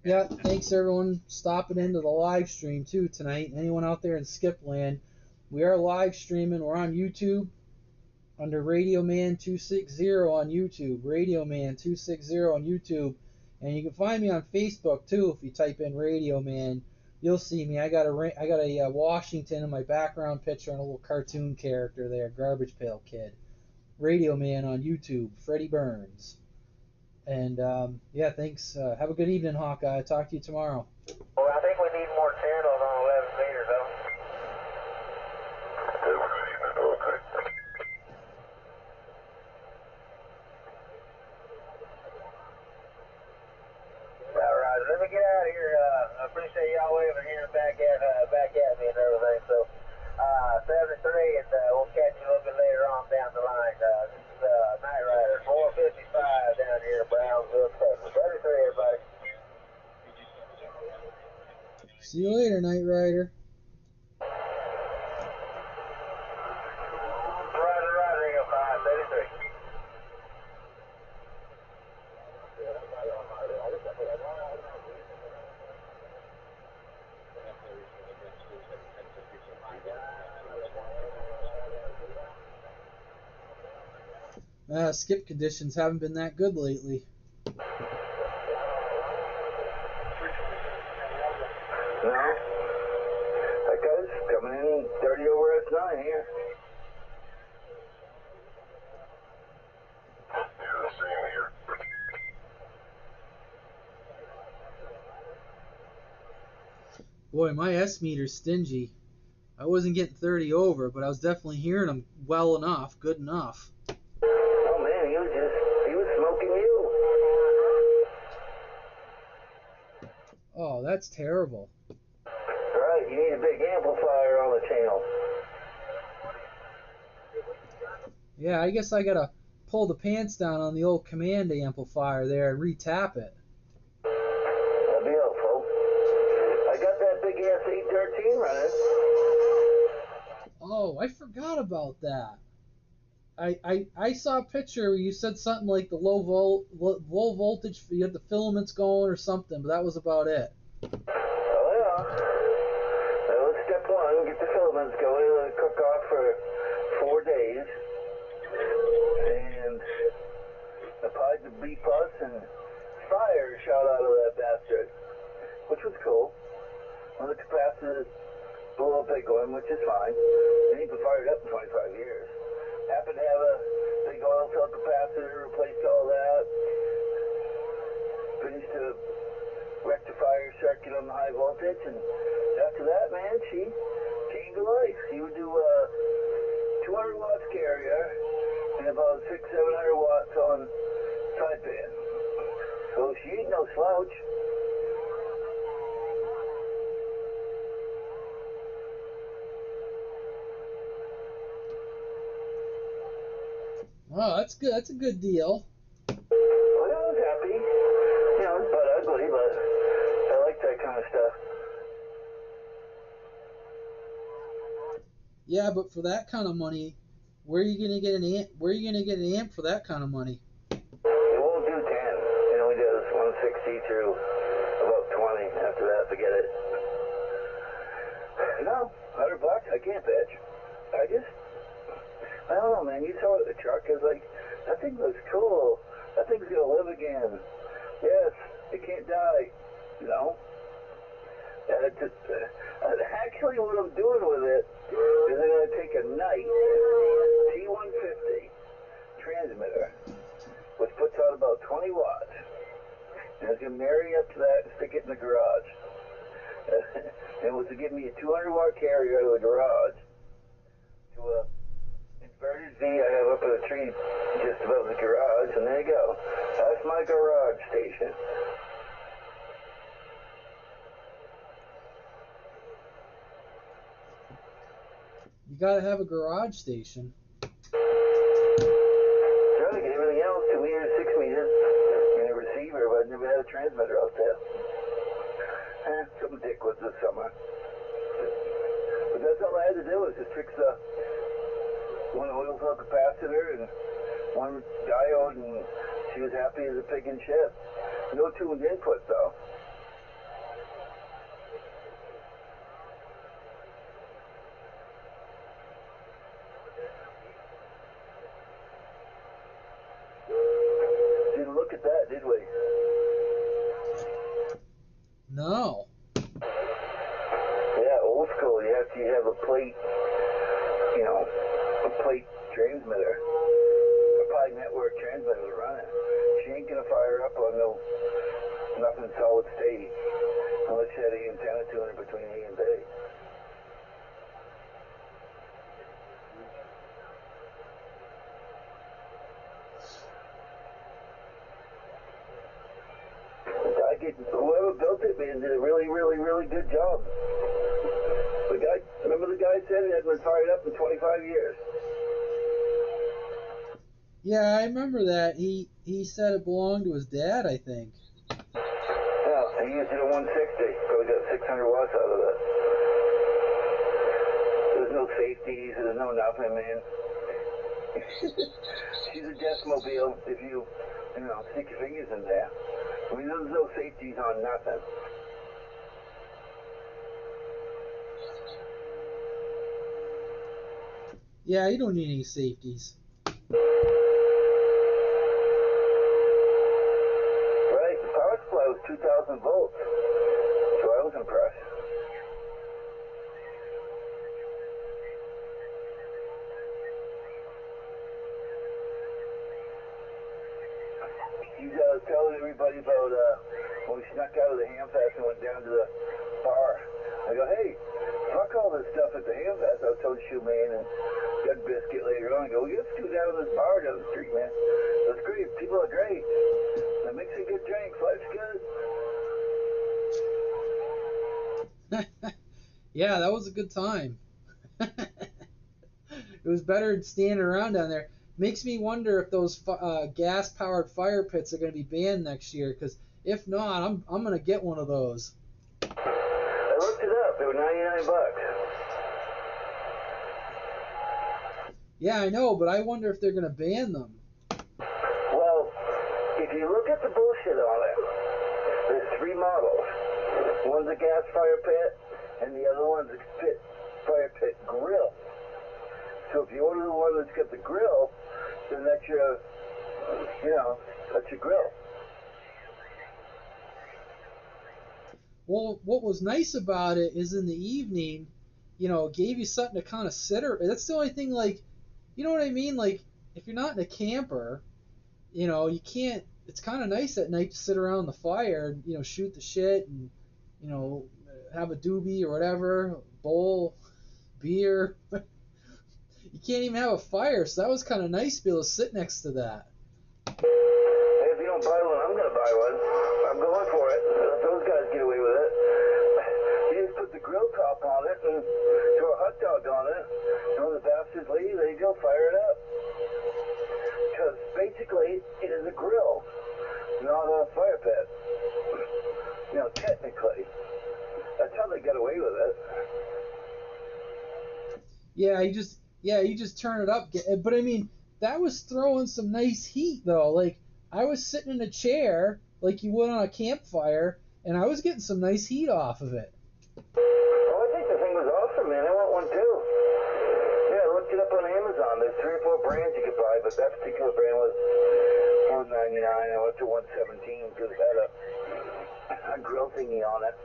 Yeah, thanks everyone stopping into the live stream too tonight. Anyone out there in Skipland, we are live streaming. We're on YouTube under Radio Man 260 on YouTube. Radio Man 260 on YouTube, and you can find me on Facebook too if you type in Radio Man. You'll see me. I got a Washington in my background picture and a little cartoon character there, Garbage Pail Kid. Radio Man on YouTube, Freddie Burns. And yeah, thanks. Have a good evening, Hawkeye. Talk to you tomorrow. Well, I think we need more channels on 11 meters, though. All right, let me get out of here. I appreciate y'all waving here back at me and everything. So, 73, and we'll catch you a little bit later on down the line. This is Night Rider 455 down here in Brownsville, Texas. 73, everybody. See you later, Night Rider. Roger, Eagle 5, 73. Skip conditions haven't been that good lately. No. That guy's coming in 30 over S9 here. Yeah, the same here. Boy, my S meter's stingy. I wasn't getting 30 over, but I was definitely hearing them well enough, good enough. Oh man, he was smoking you. Oh, that's terrible. Right, you need a big amplifier on the channel. Yeah, I guess I gotta pull the pants down on the old command amplifier there and re-tap it. That'd be helpful. I got that big ass 813 running. Oh, I forgot about that. I saw a picture where you said something like the low voltage, you had the filaments going or something, but that was about it. Oh yeah. That was step one, get the filaments going, let it cook off for 4 days. And applied the B-plus and fire shot out of that bastard, which was cool. Well, the capacitor blew a big one, which is fine. They ain't been fired up in 25 years. Happened to have a big oil cell capacitor, replaced all that. Finished a rectifier circuit on the high voltage, and after that, man, she came to life. She would do a 200 watts carrier and about 600-700 watts on sideband. So she ain't no slouch. Oh, that's good. That's a good deal. Well, I was happy. You know, it's butt ugly, but I like that kind of stuff. Yeah, but for that kind of money, where are you gonna get an amp? Where are you gonna get an amp for that kind of money? It won't do 10. It only does 160 through about 20. After that, forget it. No, $100. I can't bitch. I don't know, man. You saw the truck. It's like, that thing looks cool. That thing's gonna live again. Yes, it can't die. You know? Actually, what I'm doing with it is I'm gonna take a Knight T150 transmitter, which puts out about 20 watts, and it's gonna marry up to that and stick it in the garage. And it was to give me a 200 watt carrier out of the garage to a inverted V I have up in a tree just above the garage, and there you go. That's my garage station. You gotta have a garage station. Trying to get everything else, 2 meters, 6 meters, and a receiver, but I never had a transmitter out there. Some dick was this summer. But that's all I had to do was just fix one oil cell capacitor and one diode, and she was happy as a pig in shit. No tuned input though. after you have a plate, a plate transmitter, a pi network transmitter running, she ain't gonna fire up on nothing solid state unless you had an antenna tuner between A and B. Whoever built it, man, did a really, really, really good job. Remember the guy said it hadn't been fired up in 25 years? Yeah, I remember that. He said it belonged to his dad, I think. Yeah, he used it at 160, so he got 600 watts out of it. There's no safeties, there's no nothing, man. She's a Deathmobile if you stick your fingers in there. I mean, there's no safeties on nothing. Yeah, you don't need any safeties. Right, the power supply was 2,000 volts, so I was impressed. He's telling everybody about when we snuck out of the Hamfest and went down to the bar. I go, hey, fuck all this stuff at the Hamfest. I was telling Shoemaine and Good Biscuit later on. I go, let's go down to this bar down the street, man. That's great. People are great. They're mixing good drinks. Life's good. Yeah, that was a good time. It was better than standing around down there. Makes me wonder if those gas-powered fire pits are going to be banned next year. Because if not, I'm going to get one of those. I looked it up. They were $99. Yeah, I know, but I wonder if they're going to ban them. Well, if you look at the bullshit on it, there's three models. One's a gas fire pit, and the other one's a fire pit grill. So if you order the one that's got the grill, then that's your grill. Well, what was nice about it is in the evening, it gave you something to kind of sit or that's the only thing, like, you know what I mean? Like, if you're not in a camper, you can't, it's kind of nice at night to sit around the fire and, shoot the shit and, have a doobie or whatever, bowl, beer. You can't even have a fire, so that was kind of nice to be able to sit next to that. Hey, if you don't buy one, I'm going to buy one. I'm going for it. Let those guys get away with it. You just put the grill top on it and throw a hot dog on it. And when the bastards leave, there you go, fire it up. Because basically, it is a grill, not a fire pit. Technically. That's how they got away with it. Yeah, you just turn it up. But I mean, that was throwing some nice heat though. Like, I was sitting in a chair like you would on a campfire, and I was getting some nice heat off of it. Oh, I think the thing was awesome, man. I want one too. Yeah, I looked it up on Amazon. There's 3 or 4 brands you could buy, but that particular brand was $4.99. I went to $117 because it had a grill thingy on it.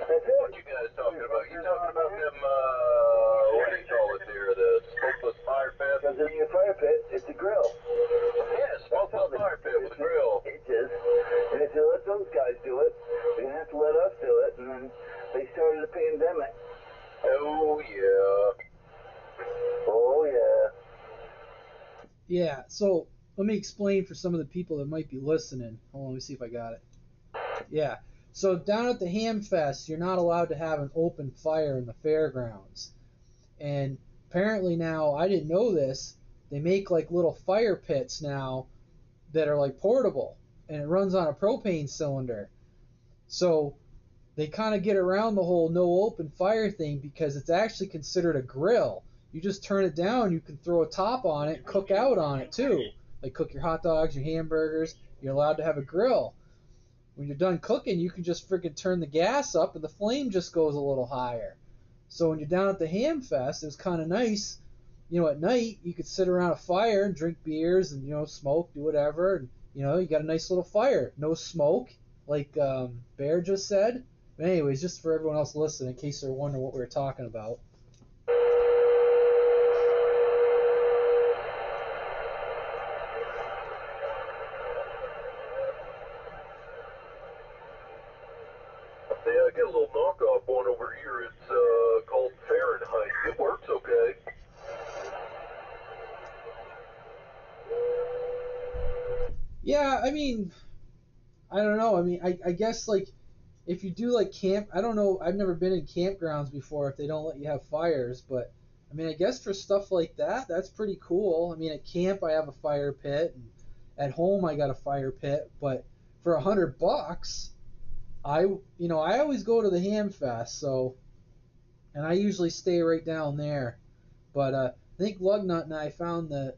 That's it. What you guys talking about? You talking about them, what do you call it there, the smokeless fire pit? Because in your fire pit, it's a grill. Yeah, smokeless fire pit with a grill. It is. And if you let those guys do it, you're going to have to let us do it. And then they started a pandemic. Oh, yeah. Oh, yeah. Yeah, so let me explain for some of the people that might be listening. Hold on, let me see if I got it. Yeah. So down at the Hamfest, you're not allowed to have an open fire in the fairgrounds. And apparently now, I didn't know this, they make like little fire pits now that are like portable, and it runs on a propane cylinder. So they kind of get around the whole no open fire thing because it's actually considered a grill. You just turn it down, you can throw a top on it and cook out on it too. Like cook your hot dogs, your hamburgers. You're allowed to have a grill. When you're done cooking, you can just freaking turn the gas up and the flame just goes a little higher. So when you're down at the Hamfest, it was kind of nice. At night, you could sit around a fire and drink beers and, smoke, do whatever. And, you got a nice little fire. No smoke, like Bear just said. But anyways, just for everyone else listening, in case they're wondering what we were talking about. Yeah, I get a little knockoff one over here. It's called Fahrenheit. It works okay. Yeah, I mean, I don't know. I mean, I guess like if you do like camp, I don't know. I've never been in campgrounds before if they don't let you have fires, but I mean, I guess for stuff like that, that's pretty cool. I mean, at camp I have a fire pit, and at home I got a fire pit, but for $100, I always go to the Ham Fest, so and I usually stay right down there. But I think Lugnut and I found the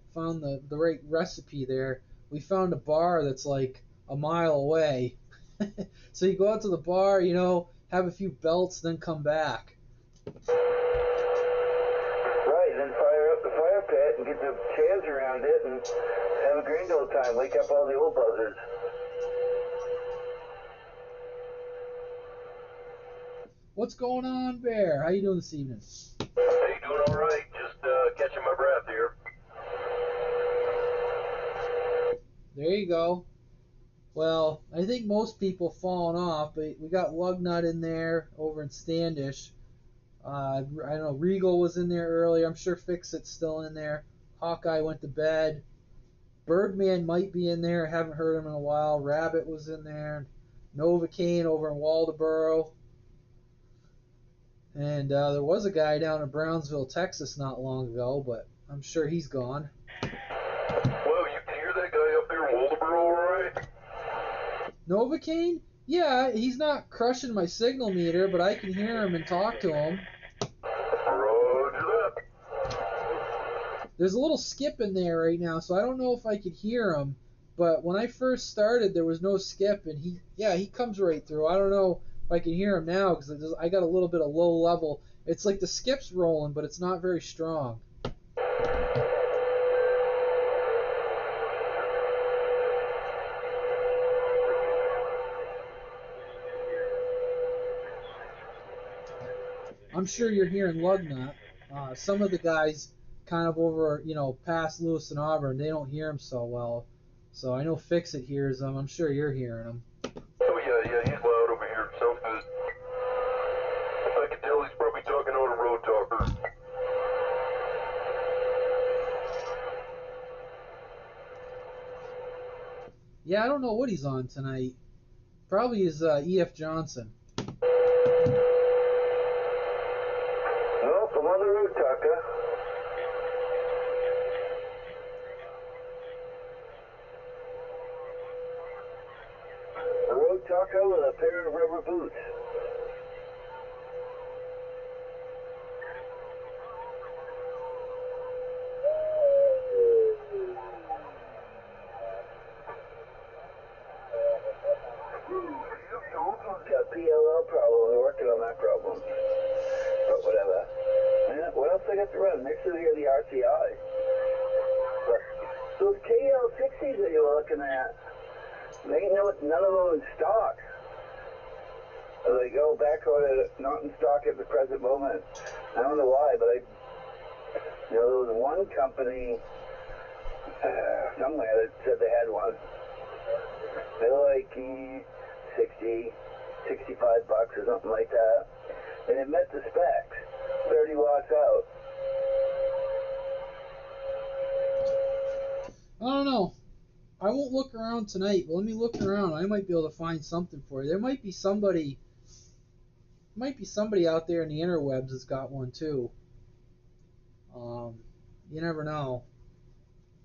right recipe there. We found a bar that's like a mile away. So you go out to the bar, have a few belts, then come back. Right, then fire up the fire pit and get the chairs around it and have a grand old time. Wake up all the old buzzards. What's going on, Bear? How you doing this evening? Hey, doing all right. Just catching my breath here. There you go. Well, I think most people fallen off, but we got Lugnut in there over in Standish. I don't know, Regal was in there earlier. I'm sure Fix-It's still in there. Hawkeye went to bed. Birdman might be in there. I haven't heard him in a while. Rabbit was in there. Novocaine over in Waldoboro. And there was a guy down in Brownsville, Texas not long ago, but I'm sure he's gone. Whoa, you can hear that guy up there in Waldoboro, all right? Novocaine? Yeah, he's not crushing my signal meter, but I can hear him and talk to him. Roger that. There's a little skip in there right now, so I don't know if I could hear him. But when I first started, there was no skip, and he comes right through. I don't know if I can hear him now because I got a little bit of low level. It's like the skip's rolling, but it's not very strong. I'm sure you're hearing Lugnut. Some of the guys kind of over, past Lewis and Auburn, they don't hear him so well. So I know Fix-It hears him. I'm sure you're hearing him. Oh, yeah, he's loud over here. Sounds good. I can tell he's probably talking on a road talker. Yeah, I don't know what he's on tonight. Probably is E.F. Johnson. Oh, I'm on the road, Tucker. A road taco with a pair of rubber boots. Got PLL problem. We're working on that problem. But whatever. Yeah, what else I got to run? Next to here, the RCI. But those KL60s that you were looking at, none of them in stock. They go back on it, not in stock at the present moment. I don't know why, but there was one company somewhere that said they had one. They were like 60, $65 or something like that. And it met the specs, 30 watts out. I don't know. I won't look around tonight, but let me look around. I might be able to find something for you. There might be somebody out there in the interwebs that's got one too. You never know.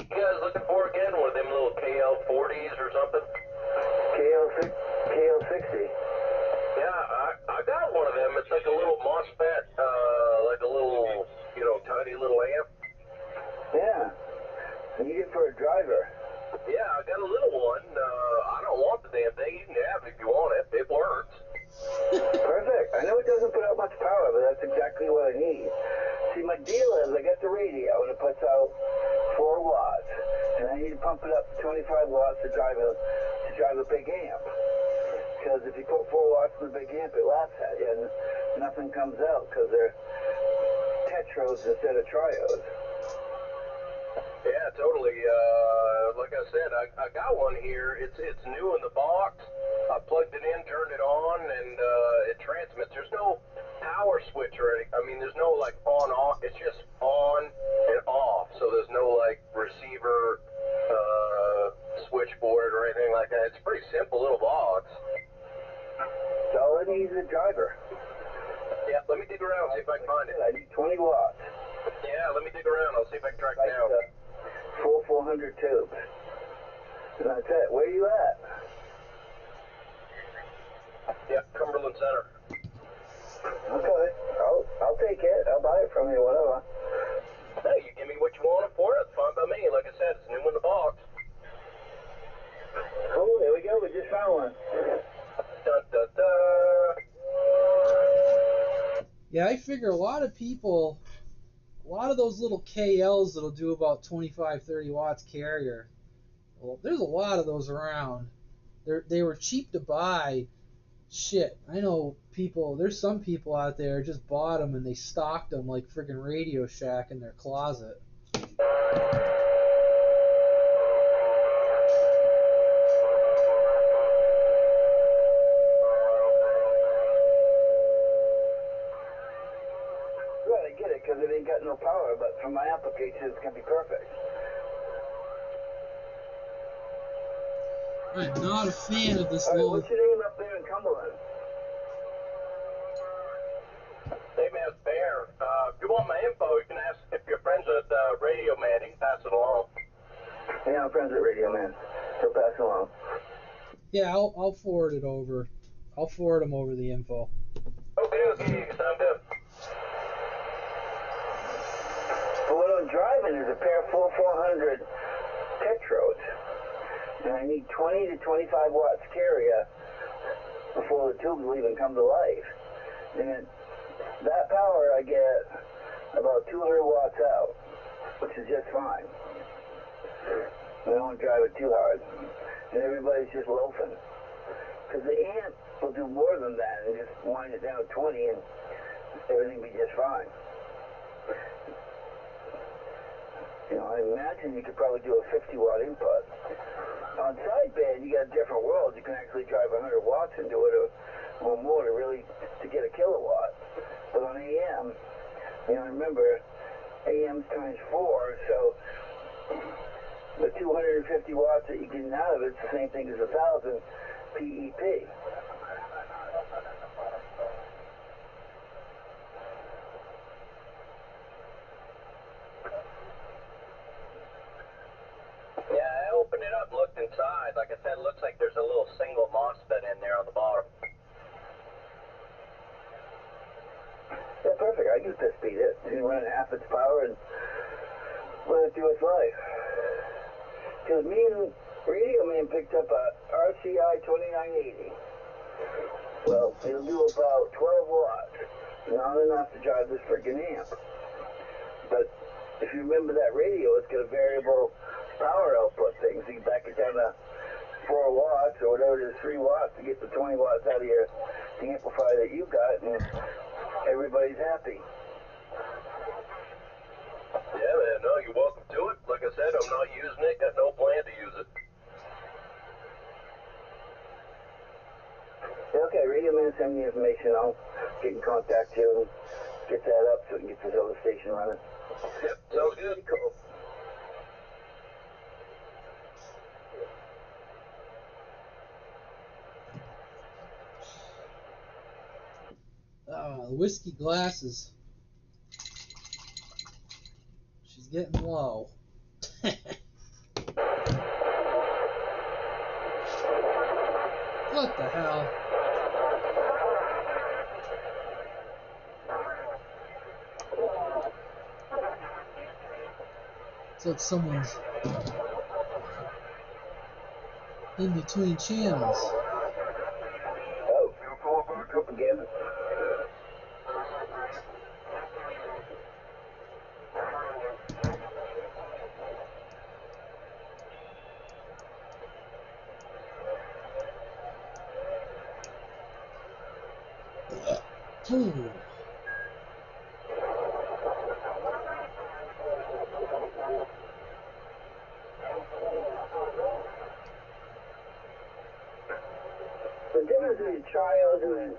You guys looking for again one of them little KL40s or something? KL60. Yeah, I got one of them. It's like a little MOSFET, like a little, tiny little amp. Yeah. Need it for a driver. Yeah, I got a little one. I don't want the damn thing. You can have it if you want it. It works. Perfect. I know it doesn't put out much power, but that's exactly what I need. See, my deal is I got the radio and it puts out 4 watts, and I need to pump it up to 25 watts to drive a big amp. Because if you put 4 watts in the big amp, it laughs at you, and nothing comes out because they're tetrodes instead of triodes. Yeah, totally. Like I said, I got one here. It's new in the box. I plugged it in, turned it on, and it transmits. There's no power switch or anything. I mean, there's no like on off. It's just on and off. So there's no like receiver switchboard or anything like that. It's a pretty simple little box. So all it needs is a driver. Yeah, let me dig around, see if I can find it. I need 20 watts. Yeah, let me dig around. I'll see if I can track it down. Full 400 tubes. And that's it. Where are you at? Yeah, Cumberland Center. Okay. I'll take it. I'll buy it from you, whatever. Hey, you give me what you want for it. It's fine by me. Like I said, it's new in the box. Oh, there we go. We just found one. Dun, dun, dun. Yeah, I figure a lot of people, a lot of those little KLs that'll do about 25, 30 watts carrier, well, there's a lot of those around. They were cheap to buy. Shit, I know people, there's some people out there just bought them and they stocked them like friggin' Radio Shack in their closet. Right, I get it, because it ain't got no power, but for my application, it's going to be perfect. I'm not a fan of this All right, little... what's your name up there in Cumberland? Hey, man, it's Bear. If you want my info, you can ask if you're friends with Radio Man. He can pass it along. Yeah, I'm friends with Radio Man. He'll pass it along. Yeah, I'll forward it over. I'll forward them over the info. Okay, sound good. But what I'm driving is a pair of full 400 tetrodes. And I need 20 to 25 watts carrier before the tubes will even come to life. And that power I get about 200 watts out, which is just fine. I don't want to drive it too hard. And everybody's just loafing. Because the amp will do more than that and just wind it down to 20 and everything will be just fine. You know, I imagine you could probably do a 50 watt input. On sideband, you got a different world. You can actually drive 100 watts into it or more to get a kilowatt. But on AM, you know, remember, AM's times 4, so the 250 watts that you get out of it's the same thing as 1,000 PEP. Yeah, I opened it up and looked inside. Like I said, it looks like there's a little single MOSFET in there on the bottom. Yeah, perfect. I can just speed it. You can run it half its power and let it do its life. Because me and Radio Man picked up a RCI 2980. Well, it'll do about 12 watts. Not enough to drive this freaking amp. But if you remember that radio, it's got a variable power output thing. So you back it down to 4 watts or whatever it is, 3 watts to get the 20 watts out of the amplifier that you got, and everybody's happy. Yeah, man, no, you're welcome to it. Like I said, I'm not using it. Got no plan to use it. Okay, Radio Man, send me the information. I'll get in contact with you and get that up so we can get this other station running. Yep, sounds good. Cool. The whiskey glasses. She's getting low. What the hell? It's like someone's in between channels. Oh, up again. Ooh. The difference between trios and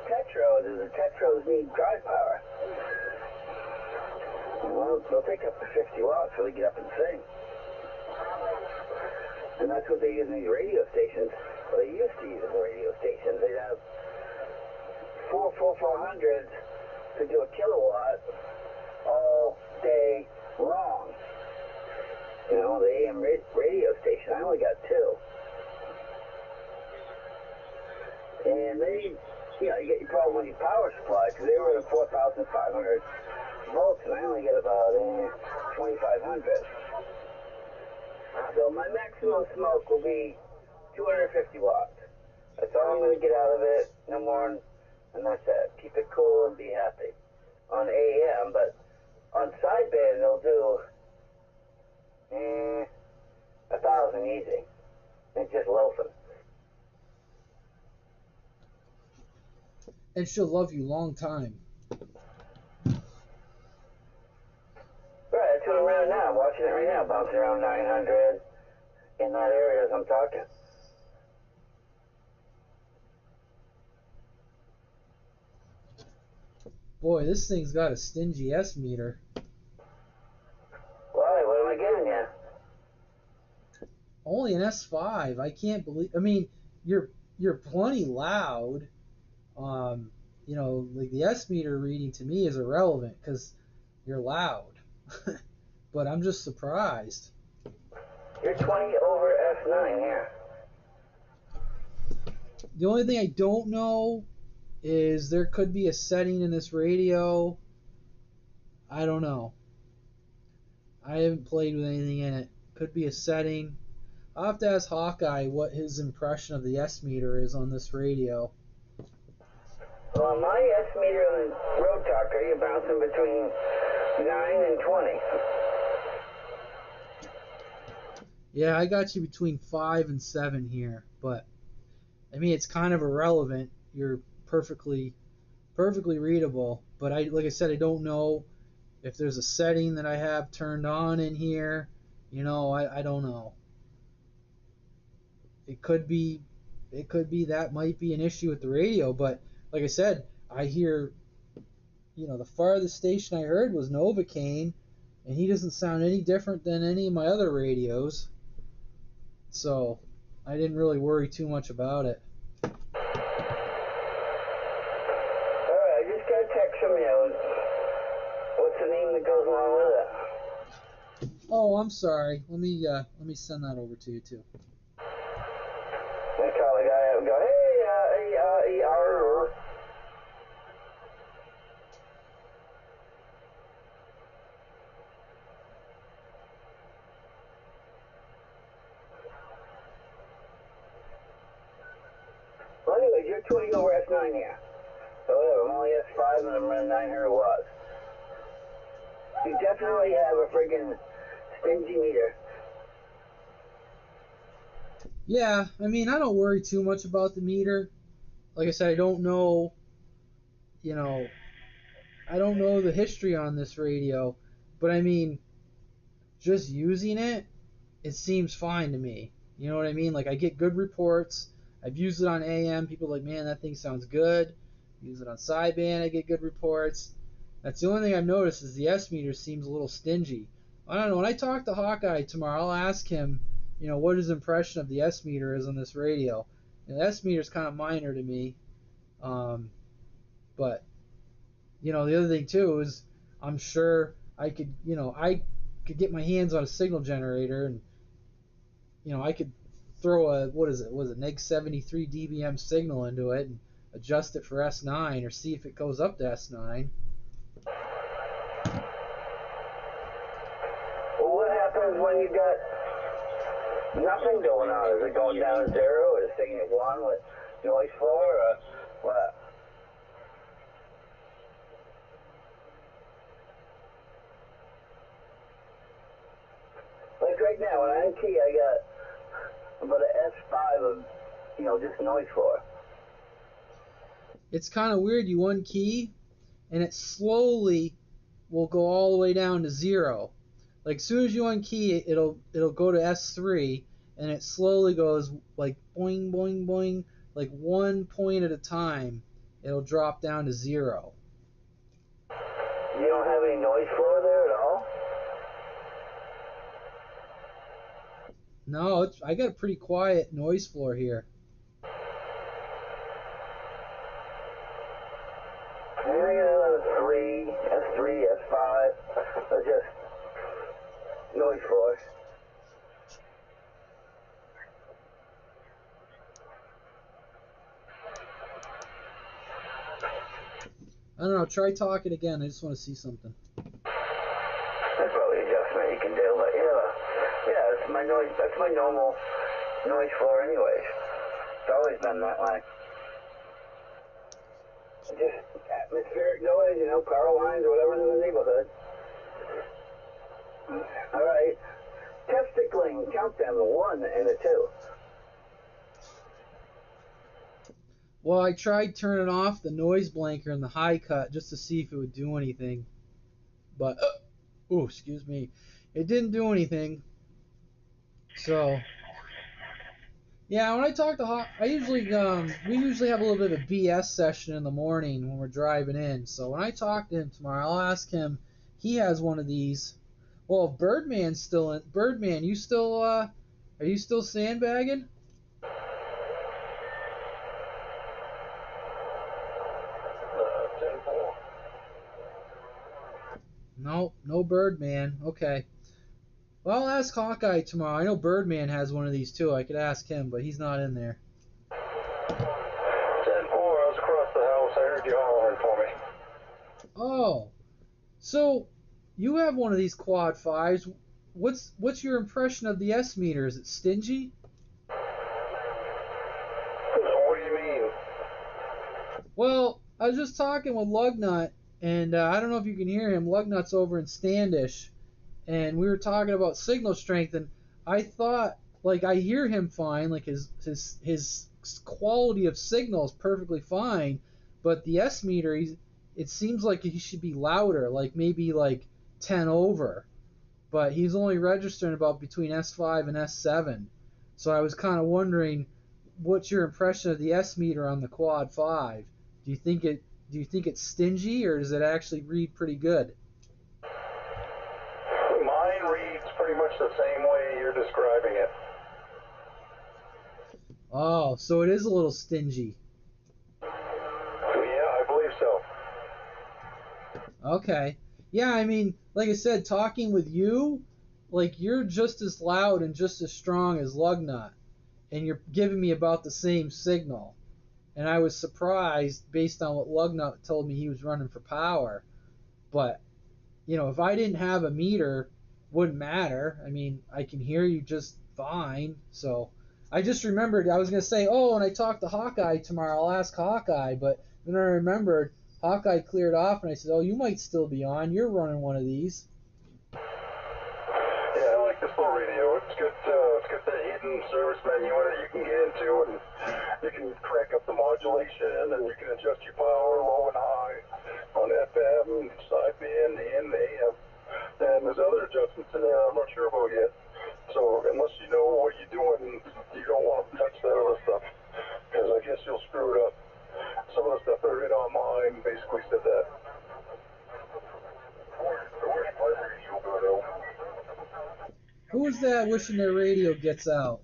tetros is the tetros need drive power. Well, they'll take up to 50 watts till they get up and sing. And that's what they use in these radio stations. Well, they used to use in the radio stations. They'd have 400s to do a kilowatt all day long. You know, the AM radio station, I only got 2. And they, you know, you get your problem with your power supply, because they were at 4,500 volts, and I only get about 2,500. So my maximum smoke will be 250 watts. That's all I'm going to get out of it, no more, and that's it. Keep it cool and be happy on AM, but on sideband they'll do 1,000 easy. It's just loafing. And she'll love you long time. Right, that's what I'm around now. I'm watching it right now, bouncing around 900 in that area as I'm talking. Boy, this thing's got a stingy S meter. Why? What am I getting you? Only an S5. I can't believe. I mean, you're plenty loud. You know, like the S meter reading to me is irrelevant because you're loud. But I'm just surprised. You're 20 over F9 here. The only thing I don't know is there could be a setting in this radio. I don't know. I haven't played with anything in it. Could be a setting. I'll have to ask Hawkeye what his impression of the S meter is on this radio. Well, on my S meter on the Road Talker, you're bouncing between 9 and 20. Yeah, I got you between 5 and 7 here, but I mean it's kind of irrelevant. You're perfectly readable, but like I said, I don't know if there's a setting that I have turned on in here. You know, I don't know. It could be that might be an issue with the radio, but like I said, I hear, you know, the farthest station I heard was Novocaine, and he doesn't sound any different than any of my other radios. So I didn't really worry too much about it. Alright, I just got a text from you. What's the name that goes along with it? Oh, I'm sorry. Let me send that over to you too. I call the guy up and go, hey, Well, anyways, you're 20 over S9 here. So whatever, I'm only S5 and I'm running 900 watts. You definitely have a friggin' stingy meter. Yeah, I mean, I don't worry too much about the meter. Like I said, I don't know, you know, I don't know the history on this radio, but I mean, just using it, it seems fine to me. You know what I mean? Like I get good reports. I've used it on AM. People are like, man, that thing sounds good. Use it on sideband. I get good reports. That's the only thing I've noticed is the S meter seems a little stingy. I don't know. When I talk to Hawkeye tomorrow, I'll ask him, you know, what his impression of the S meter is on this radio. And the S meter is kind of minor to me. But you know, the other thing too is I'm sure I could, you know, I could get my hands on a signal generator and, you know, I could throw a, was it neg 73 dBm signal into it and adjust it for S9 or see if it goes up to S9. Well, what happens when you got nothing going on? Is it going down to 0 or is it staying at 1 with noise floor or what? Like right now, when I'm key, I got about an S5 of, you know, just noise floor. it's kind of weird. You unkey, and it slowly will go all the way down to 0. Like, as soon as you unkey it, it'll go to S3, and it slowly goes like boing, boing, boing, like 1 point at a time. It'll drop down to 0. You don't have any noise floor there at all? No, I got a pretty quiet noise floor here. S3, S5, they're just noise floors. I don't know, try talking again. I just want to see something. That's probably an adjustment you can do, but yeah, that's my noise. That's my normal noise floor, anyways. It's always been that way. Just atmospheric noise, power lines or whatever in the neighborhood. All right, testicling, count them, a 1 and a 2. Well, I tried turning off the noise blanker in the high cut just to see if it would do anything, but excuse me, it didn't do anything. So yeah, when I talk to Hawk, we usually have a little bit of a BS session in the morning when we're driving in. So when I talk to him tomorrow, I'll ask him. He has one of these. Well, if Birdman's still in. Birdman, are you still sandbagging? No, no Birdman. Okay. Well, I'll ask Hawkeye tomorrow. I know Birdman has one of these too. I could ask him, but he's not in there. 10-4, I was across the house. I heard you hollering for me. Oh, so you have one of these quad 5s. What's your impression of the S meter? Is it stingy? What do you mean? Well, I was just talking with Lugnut, and I don't know if you can hear him. Lugnut's over in Standish, and we were talking about signal strength, and I thought, like, I hear him fine, like his quality of signal is perfectly fine, but the S meter, it seems like he should be louder, like maybe like 10 over, but he's only registering about between S5 and S7. So I was kind of wondering, what's your impression of the S meter on the Quad 5? Do you think it's stingy, or does it actually read pretty good? Mine reads pretty much the same way you're describing it. Oh, so it is a little stingy. Yeah, I believe so. Okay. Yeah, I mean, like I said, talking with you, like, you're just as loud and just as strong as Lugnut, and you're giving me about the same signal. And I was surprised based on what Lugnut told me he was running for power. But, if I didn't have a meter, wouldn't matter. I mean, I can hear you just fine. So I just remembered I was going to say, oh, when I talk to Hawkeye tomorrow, I'll ask Hawkeye. But then I remembered Hawkeye cleared off, and I said, oh, you might still be on. You're running one of these. Yeah, I like this little radio. It's got that hidden service menu in it you can get into, and you can crank up the modulation, and you can adjust your power low and high on FM, sideband, and AM. And there's other adjustments in there I'm not sure about yet. So unless you know what you're doing, you don't want to touch that other stuff, because I guess you'll screw it up. Some of the stuff I read online basically said that. Who's that wishing their radio gets out?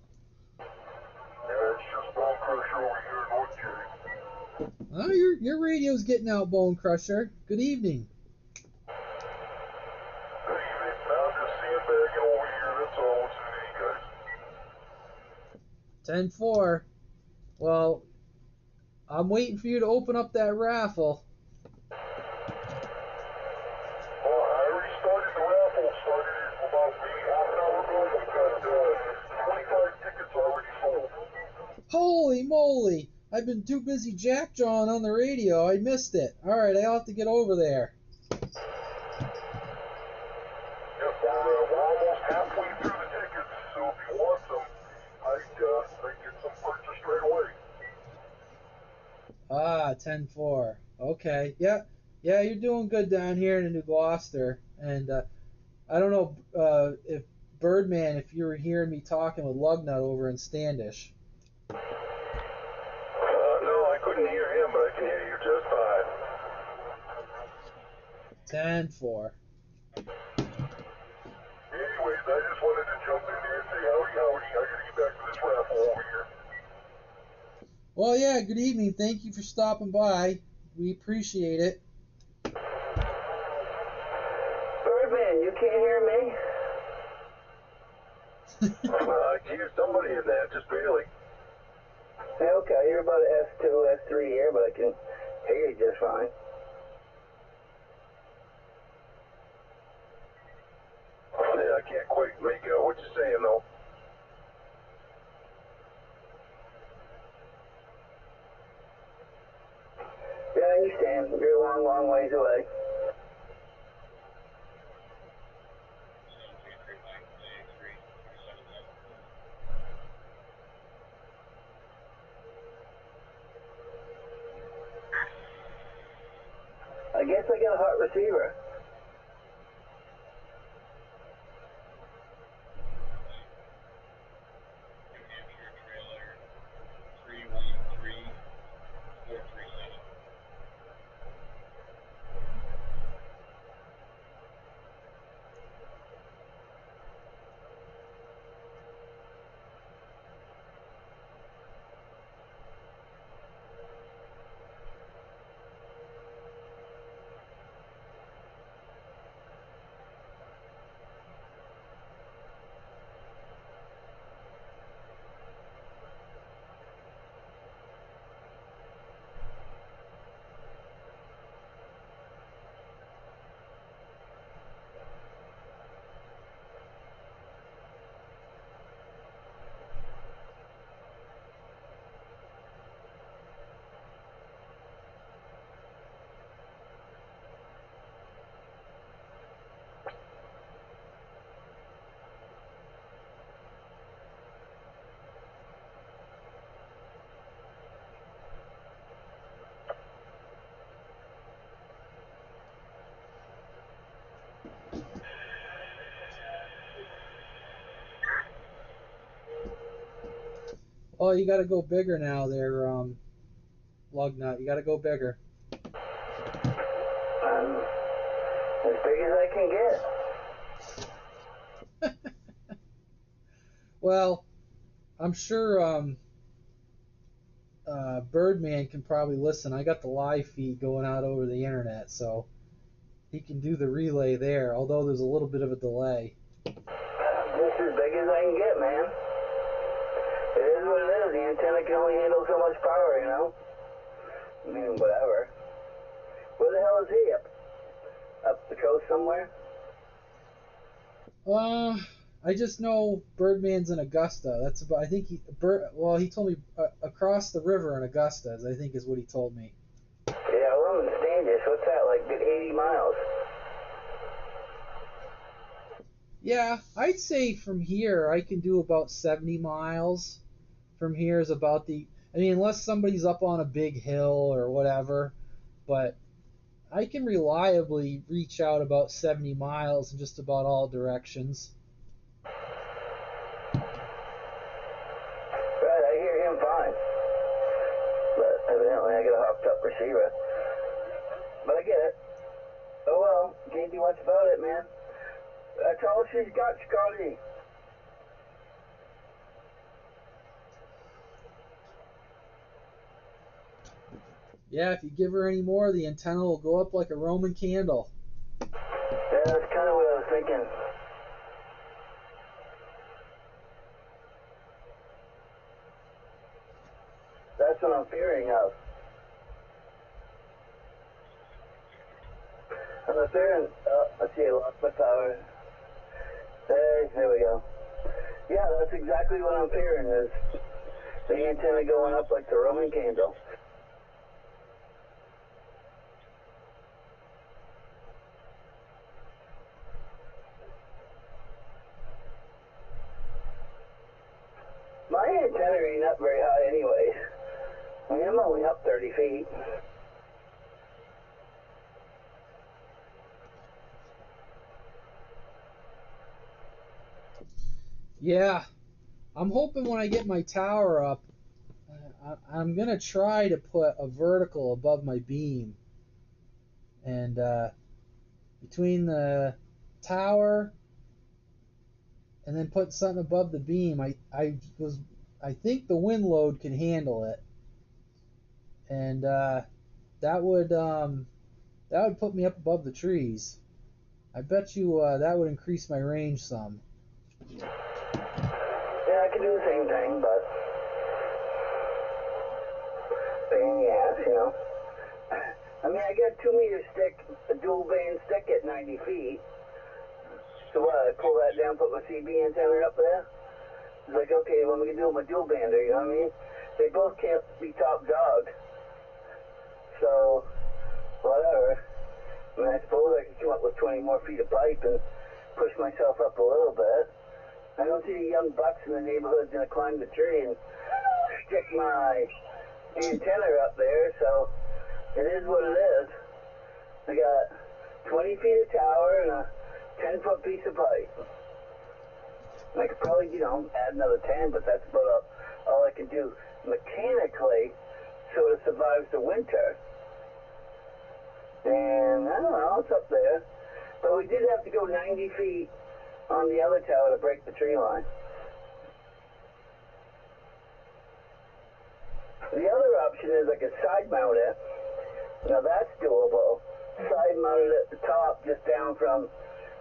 Oh, your radio's getting out, Bone Crusher. Good evening. 10-4. Well, I'm waiting for you to open up that raffle. Well, I already started the raffle. Started it about half an hour ago. We've got 25 tickets already sold. Holy moly! I've been too busy jack-jawing on the radio. I missed it. All right, I'll have to get over there. Yes, we're almost halfway through the tickets, so if you want some, I get some purchased right away. Ah, 10-4. Okay. Yeah. Yeah, you're doing good down here in New Gloucester. And I don't know if Birdman, if you were hearing me talking with Lugnut over in Standish. No, I couldn't hear him, but I can hear you just fine. 10-4. Anyways, I just wanted to jump in there and say howdy. I gotta get back to this raffle over here. Well, yeah, good evening. Thank you for stopping by. We appreciate it. Birdman, you can't hear me? I can hear somebody in that, just barely. Hey, okay, you're about S2, S3 here, but I can hear you just fine. Yeah, I can't quite make out what you're saying, though. Yeah, I understand. You're a long, long ways away. I guess I got a hot receiver. Oh, you got to go bigger now there, Lugnut. You got to go bigger. As big as I can get. Well, I'm sure Birdman can probably listen. I got the live feed going out over the internet, so he can do the relay there, although there's a little bit of a delay. Just as big as I can get, man. It is what it is. The antenna can only handle so much power, you know? I mean, whatever. Where the hell is he? Up the coast somewhere? I just know Birdman's in Augusta. That's about. I think he told me across the river in Augusta. I think is what he told me. Yeah, well, I'm in Standish. What's that, like good 80 miles? Yeah, I'd say from here I can do about 70 miles. From here is about the. I mean, unless somebody's up on a big hill or whatever, but I can reliably reach out about 70 miles in just about all directions. Right, I hear him fine. But evidently I got a hopped up receiver. But I get it. Oh well, can't do much about it, man. That's all she's got, Scotty. Yeah, if you give her any more, the antenna will go up like a Roman candle. Yeah, that's kind of what I was thinking. That's what I'm fearing of. I'm fearing, let's see, I lost my power. There we go. Yeah, that's exactly what I'm fearing is the antenna going up like the Roman candle. My antenna ain't up very high anyways. I mean, I'm only up 30 feet. Yeah, I'm hoping when I get my tower up, I'm gonna try to put a vertical above my beam, and between the tower and then put something above the beam, I think the wind load can handle it, and that would put me up above the trees. I bet you that would increase my range some. Yeah, I can do the same thing, but pain in the ass, you know. I mean, I got 2-meter stick, a dual band stick at 90 feet. So what, I pull that down, put my CB antenna up there? It's like, okay, what am I going to do with my dual bander, you know what I mean? They both can't be top dog. So, whatever. I mean, I suppose I could come up with 20 more feet of pipe and push myself up a little bit. I don't see the young bucks in the neighborhood going to climb the tree and stick my antenna up there, so it is what it is. I got 20 feet of tower and a 10-foot piece of pipe. And I could probably, you know, add another 10, but that's about all I can do mechanically so it survives the winter. And I don't know, it's up there. But we did have to go 90 feet on the other tower to break the tree line. The other option is I could side mount it. Now that's doable. Side mounted at the top, just down from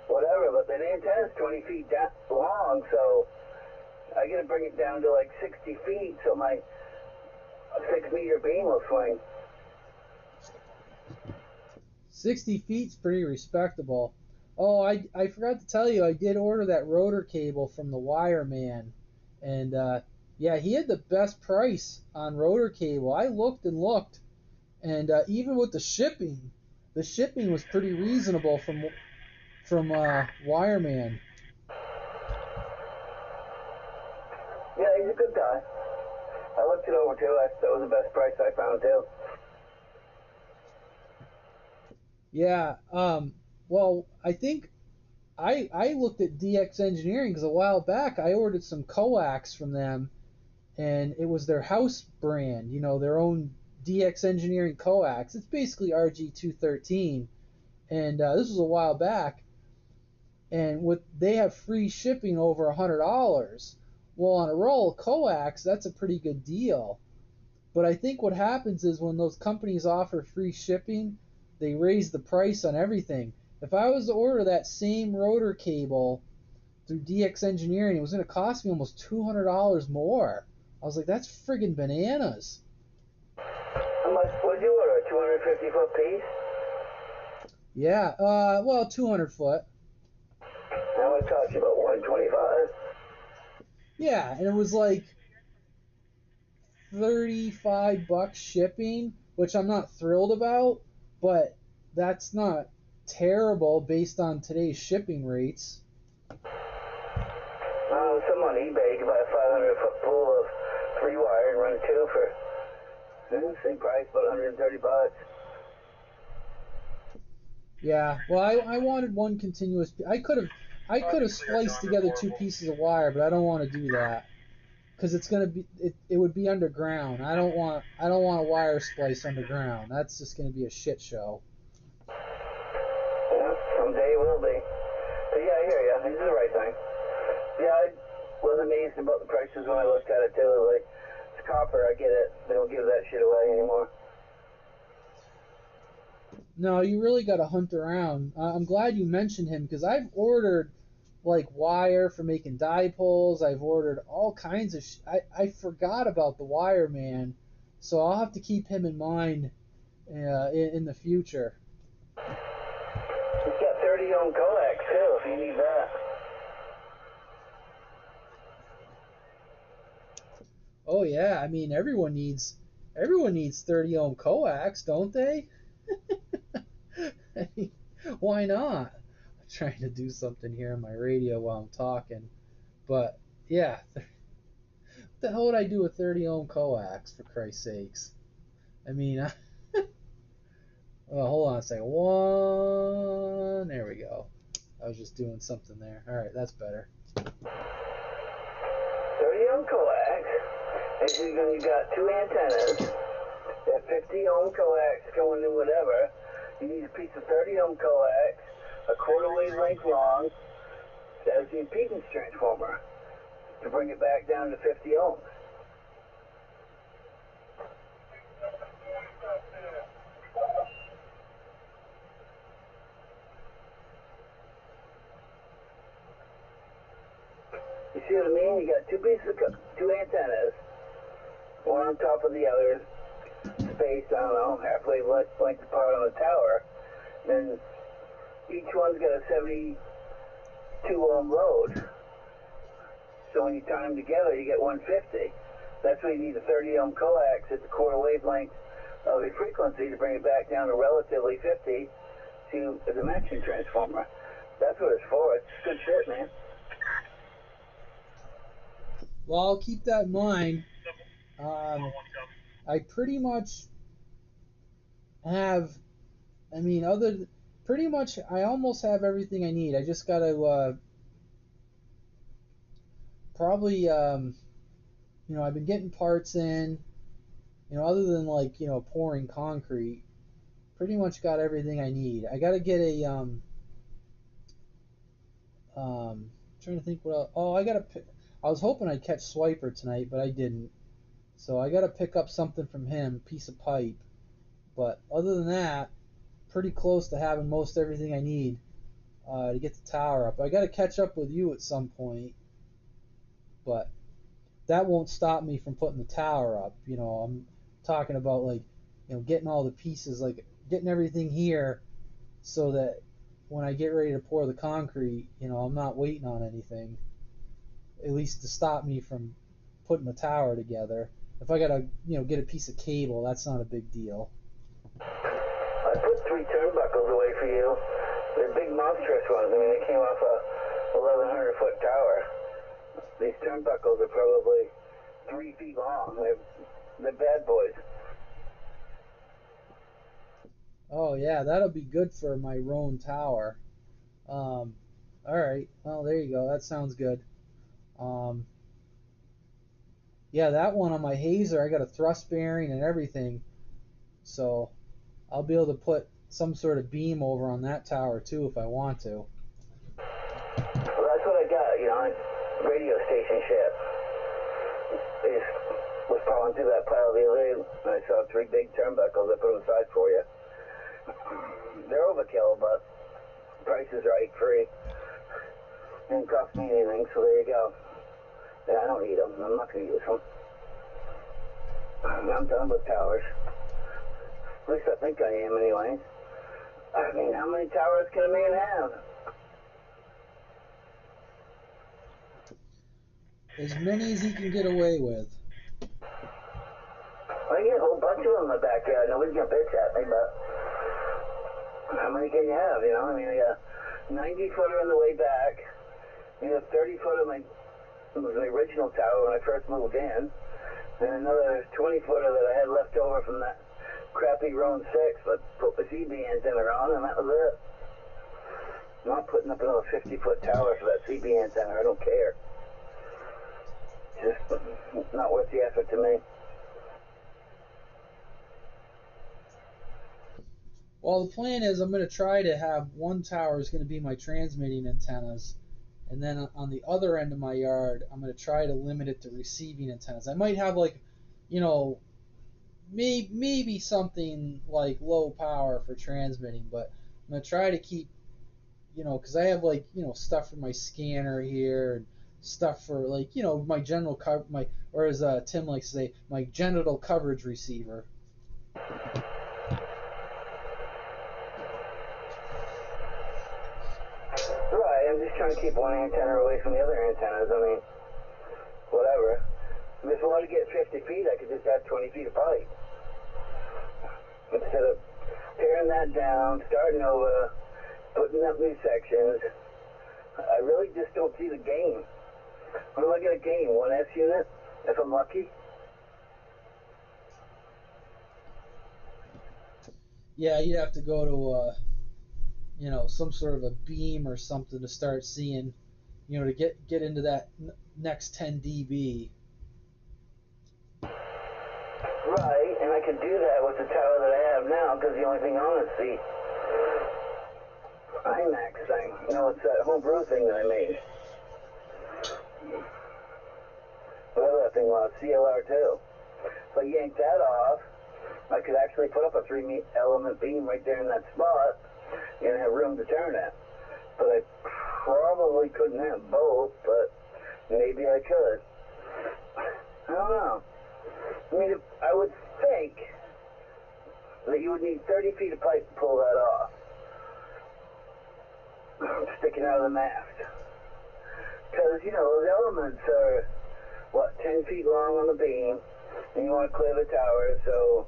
whatever, but the antenna's 20 feet long, so I gotta bring it down to like 60 feet so my 6-meter beam will swing. 60 feet's pretty respectable. Oh, I forgot to tell you, I did order that rotor cable from the wire man, and yeah, he had the best price on rotor cable. I looked and looked, and even with the shipping was pretty reasonable from Wireman. Yeah, he's a good guy. I looked it over too. That was the best price I found too. Yeah. Well, I think I looked at DX Engineering because a while back I ordered some coax from them, and it was their house brand, you know, their own DX Engineering coax. It's basically RG213, and this was a while back. And they have free shipping over $100. Well, on a roll of coax, that's a pretty good deal. But I think what happens is when those companies offer free shipping, they raise the price on everything. If I was to order that same rotor cable through DX Engineering, it was going to cost me almost $200 more. I was like, that's friggin' bananas. How much would you order? A 250-foot piece? Yeah, well, 200 foot. That would cost you about 125. Yeah, and it was like $35 shipping, which I'm not thrilled about, but that's not terrible based on today's shipping rates. Some on eBay, you can buy a 500-foot pool of 3-wire and run 2 for same price, about 130 bucks. Yeah, well, I wanted one continuous. I could have spliced together 2 pieces of wire, but I don't want to do that because it would be underground. I don't want a wire splice underground. That's just gonna be a shit show. Yeah, someday it will be. But yeah, I hear you. This is the right thing. Yeah, I was amazed about the prices when I looked at it too. Like, it's copper, I get it. They don't give that shit away anymore. No, you really got to hunt around. I'm glad you mentioned him because I've ordered like wire for making dipoles. I've ordered all kinds of. I forgot about the wire man, so I'll have to keep him in mind in the future. It's got 30 ohm coax too, if you need that. Oh yeah, I mean everyone needs 30 ohm coax, don't they? I mean, why not? I'm trying to do something here on my radio while I'm talking, but yeah, what the hell would I do with 30 ohm coax for Christ's sakes? I mean, well, hold on a second. One, there we go. I was just doing something there. All right, that's better. 30 ohm coax. And you got two antennas. That 50 ohm coax going to whatever. You need a piece of 30 ohm coax, a quarter wavelength long. That is the impedance transformer to bring it back down to 50 ohms. You see what I mean? You got two antennas, one on top of the other, spaced, I don't know, halfway length apart on the tower. Then each one's got a 72 ohm load. So when you tie them together, you get 150. That's why you need a 30 ohm coax at the quarter wavelength of the frequency to bring it back down to relatively 50 to a dimension transformer. That's what it's for. It's good shit, man. Well, I'll keep that in mind. I pretty much have, I mean, pretty much, I almost have everything I need. I just gotta probably, I've been getting parts in, other than like, pouring concrete. Pretty much got everything I need. I gotta get a, trying to think what else. Oh, I was hoping I'd catch Swiper tonight, but I didn't. So I gotta pick up something from him, piece of pipe. But other than that, pretty close to having most everything I need to get the tower up. I got to catch up with you at some point, but that won't stop me from putting the tower up. I'm talking about like, getting all the pieces, like getting everything here so that when I get ready to pour the concrete, I'm not waiting on anything, at least to stop me from putting the tower together. If I got to, get a piece of cable, that's not a big deal. I put 3 turnbuckles away for you. They're big monstrous ones. I mean, they came off a 1,100 foot tower. These turnbuckles are probably 3 feet long. They're bad boys. Oh yeah, that'll be good for my Roan tower. All right. Well, there you go. That sounds good. Um, yeah, that one on my Hazer, I got a thrust bearing and everything, so I'll be able to put some sort of beam over on that tower too if I want to. Well, that's what I got, radio station shit. I just was crawling through that pile the other day, and I saw 3 big turnbuckles. I put them aside for you. They're overkill, but the price is right, free. Didn't cost me anything, so there you go. Yeah, I don't need them. I'm not going to use them. I'm done with towers. At least I think I am anyway. I mean, how many towers can a man have? As many as he can get away with. Well, I get a whole bunch of them in my backyard. Nobody's going to bitch at me, but how many can you have, I mean, I got 90-footer on the way back. You have 30-footer was the original tower when I first moved in. And another 20-footer that I had left over from that crappy Roan 6, but put the CB antenna on, and that was it. I'm not putting up another 50-foot tower for that CB antenna. I don't care. Just not worth the effort to me. Well, the plan is I'm going to try to have one tower is going to be my transmitting antennas, and then on the other end of my yard, I'm going to try to limit it to receiving antennas. I might have like, maybe something like low power for transmitting, but I'm going to try to keep, because I have like, stuff for my scanner here and stuff for like, my general or as Tim likes to say, my genital coverage receiver. Right, I'm just trying to keep one antenna away from the other antennas. I mean, whatever. If I want to get 50 feet, I could just add 20 feet of pipe. Instead of tearing that down, starting over, putting up new sections, I really just don't see the gain. What am I going to gain? 1 S unit, if I'm lucky? Yeah, you'd have to go to some sort of a beam or something to start seeing, to get into that next 10 dB. Right, and I could do that with the tower that I have now because the only thing on is the IMAX thing. It's that homebrew thing that I made. Whatever that thing was, CLR2. If I yanked that off, I could actually put up a 3-element beam right there in that spot and have room to turn it. But I probably couldn't have both, but maybe I could. I don't know. I mean, I would think that you would need 30 feet of pipe to pull that off, sticking out of the mast. Because, those elements are, 10 feet long on the beam, and you want to clear the tower, so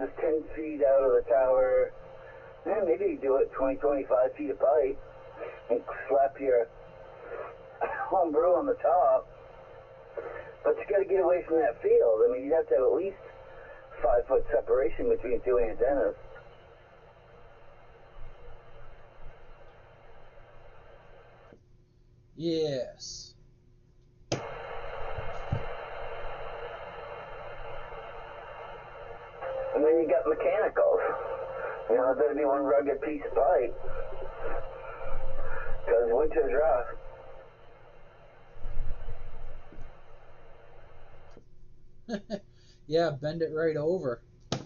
just 10 feet out of the tower, and maybe you do it 20, 25 feet of pipe, and slap your homebrew on the top. But you got to get away from that field. I mean, you'd have to have at least 5-foot separation between two antennas. Yes. And then you got mechanicals. There better be one rugged piece of pipe. Because winter's rough. Yeah, bend it right over. It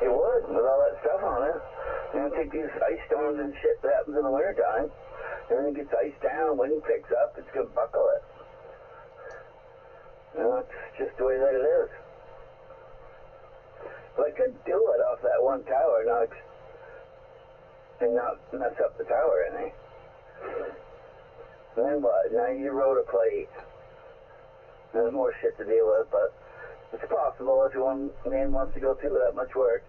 would, with all that stuff on it. Take these ice storms and shit that happens in the wintertime. Everything gets iced down, wind picks up, it's going to buckle it. It's just the way that it is. But I could do it off that one tower and not mess up the tower any. And then what? Now you rotor plate. There's more shit to deal with, but it's possible if one man wants to go through that much work.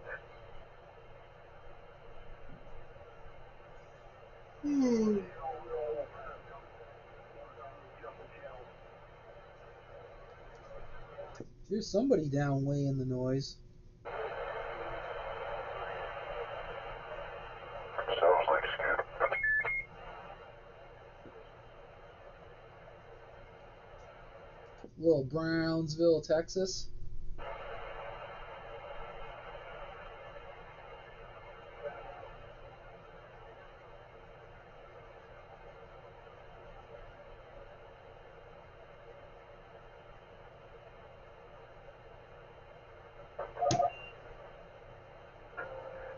There's somebody down way in the noise. Sounds like Scoot. Little Brownsville, Texas.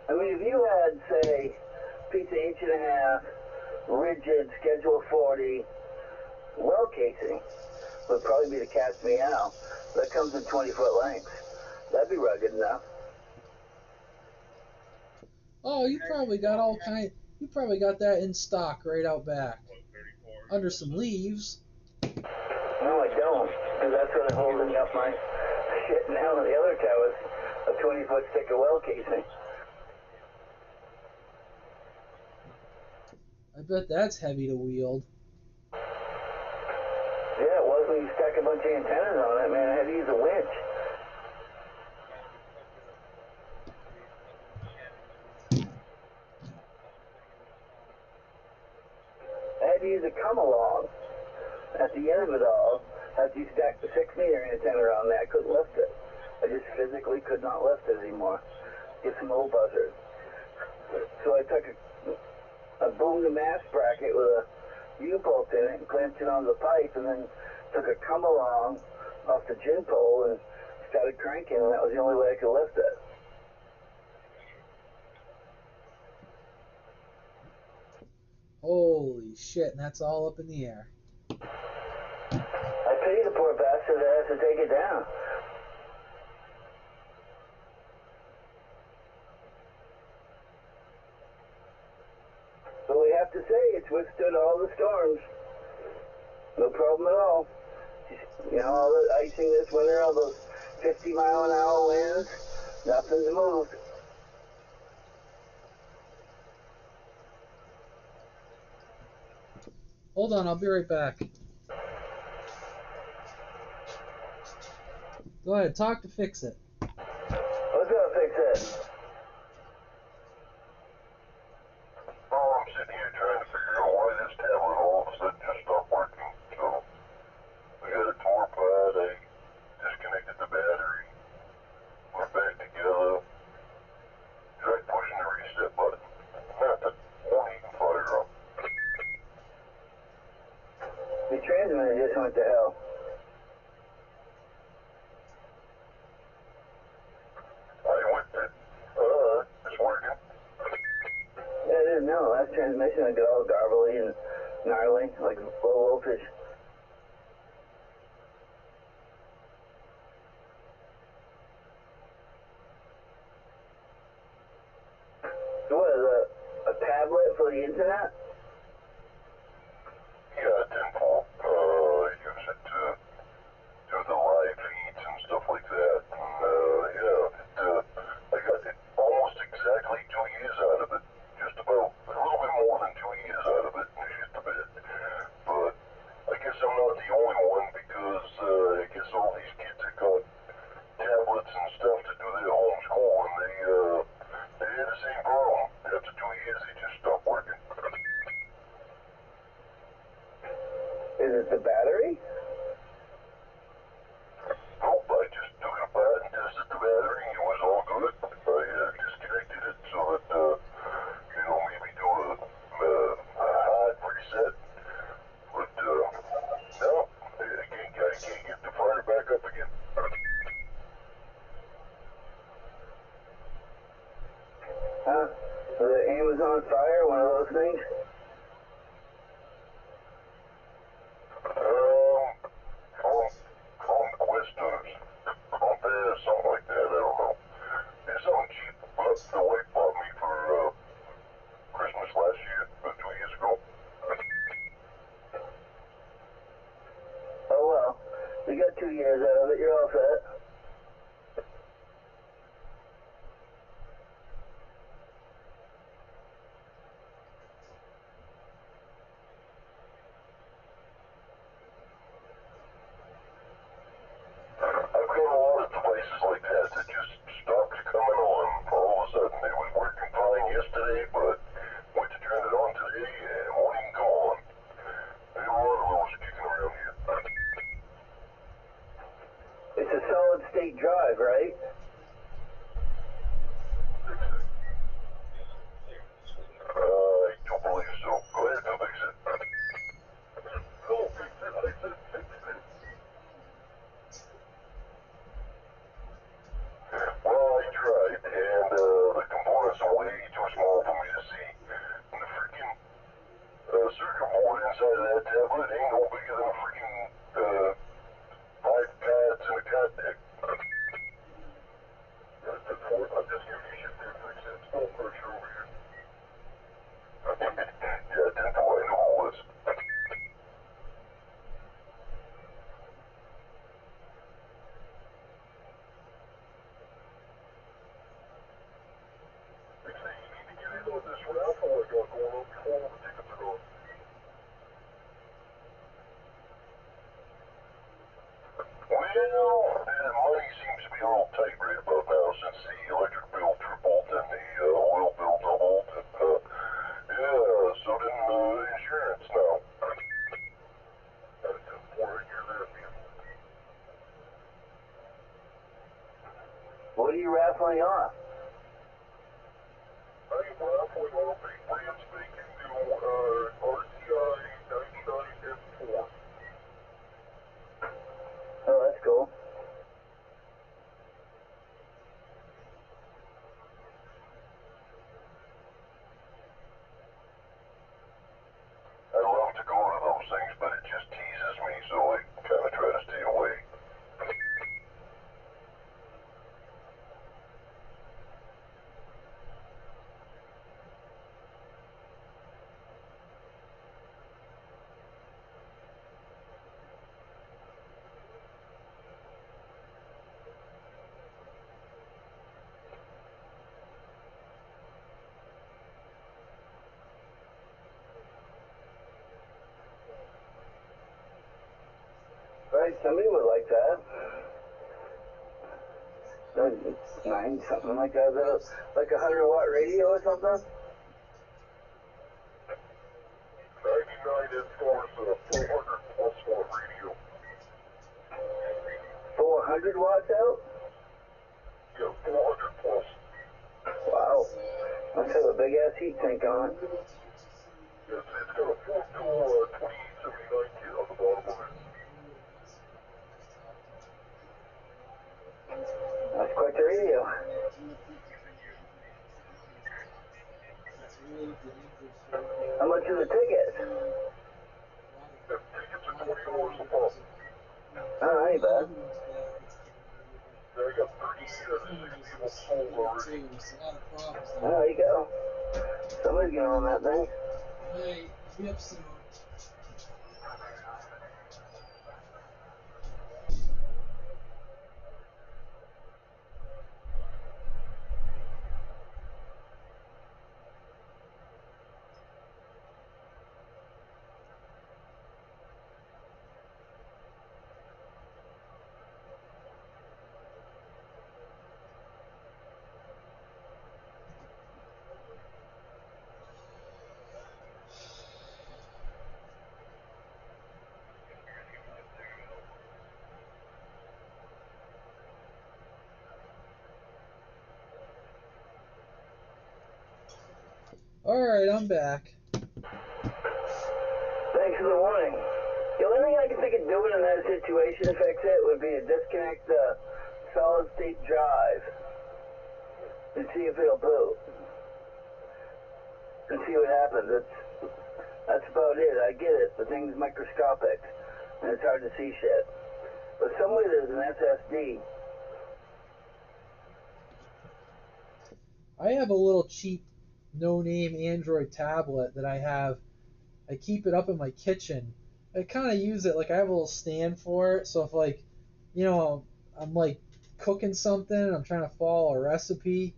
I mean, if you had, say, piece of 1.5 inch, rigid, schedule 40, well casing, would probably be the cat's meow. That comes in 20-foot lengths. That'd be rugged enough. Oh, you probably got you probably got that in stock right out back. Under some leaves. No, I don't, because that's what I'm holding up my shit now. The other tower's a 20-foot stick of well casing. I bet that's heavy to wield. Yeah, it was when you stack a bunch of antennas on it, man. I had to use a winch. I had to use a come-along at the end of it all after you stacked the 6-meter antenna on there. I couldn't lift it. I just physically could not lift it anymore. Get some old buzzard. So I took a boom-to-mast bracket with a U-bolt in it and clamped it onto the pipe, and then took a come-along off the gin pole and started cranking, and that was the only way I could lift it. Holy shit, and that's all up in the air. I pity the poor bastard that has to take it down. But we have to say it's withstood all the storms. No problem at all. All the icing this winter, all those 50-mile-an-hour winds, nothing's moved. Hold on, I'll be right back. Go ahead, talk to fix it. What's up, fix it? went to hell. I went to, it's working. Yeah, I didn't know. Last transmission I got all garbly and gnarly, like low voltage. What is a tablet for the internet? Yeah, 10-4. Use it to do the live feeds and stuff like that. And, I got it almost exactly 2 years out of it. Just about a little bit more than 2 years out of it. Just a bit. But I guess I'm not the only one because I guess all these kids have got tablets and stuff to do their homeschool, and they had the same problem. After 2 years, they just stopped working. Is it the battery? Nope, I just took it apart and tested the battery. It was all good. I disconnected it so that, maybe do a hard reset. But, no, I can't get the fire back up again. Huh? The Amazon Fire, one of those things? Questers, compares, something like that, I don't know. There's something cheap the wife bought me for, Christmas last year, 2 years ago. Oh well. You got 2 years out of it, you're all set. I've got a lot of devices like that that just stopped coming on all of a sudden. It was working fine yesterday, but went to turn it on today and won't even come on. There's a lot of those kicking around here. It's a solid state drive, right? I don't believe so. Go ahead and fix it. Don't fix it. I said fix it. Well, I tried, and the components are way too small for me to see. And the freaking circuit board inside of that tablet ain't no bigger than a freaking 5 cards in a card deck. I'm just giving you shit there, fix it. It's no pressure over here. Yeah, 10-4, I know all this. Fix it. You need to get in on this raffle I got going on before all the tickets are gone. Well, the money seems to be a little tight right about now since the electric bill tripled and the oil bill doubled. And, yeah, so did insurance now. That's important. You're there, man. What are you raffling off? I am raffling off a brand spanking new RCI 99 M4. Oh, that's cool. I love to go to those things, but it just teases me, so I kind of try to stay away. Right, somebody would like that. 9, something like that. Is that like a 100-watt radio or something? 99 M4 is a 400 plus watt radio. 400 watts out? Yeah, 400 plus. Wow. Must have a big ass heat tank on it. Yes, it's got a 4-2 2879 kit on the bottom of it. the radio. How much are the tickets? The tickets are $20 a pop. Oh, ain't bad. I got 36 people sold already. Oh, there you go. Somebody's getting on that thing. Alright, I'll be up soon. Alright, I'm back. Thanks for the warning. The only thing I can think of doing in that situation to fix it would be to disconnect the solid state drive and see if it'll boot. And see what happens. That's about it. I get it. The thing's microscopic and it's hard to see shit. But somewhere there's an SSD. I have a little cheap, no-name Android tablet that I have. I keep it up in my kitchen. I kind of use it like I have a little stand for it. So if I'm like cooking something and I'm trying to follow a recipe,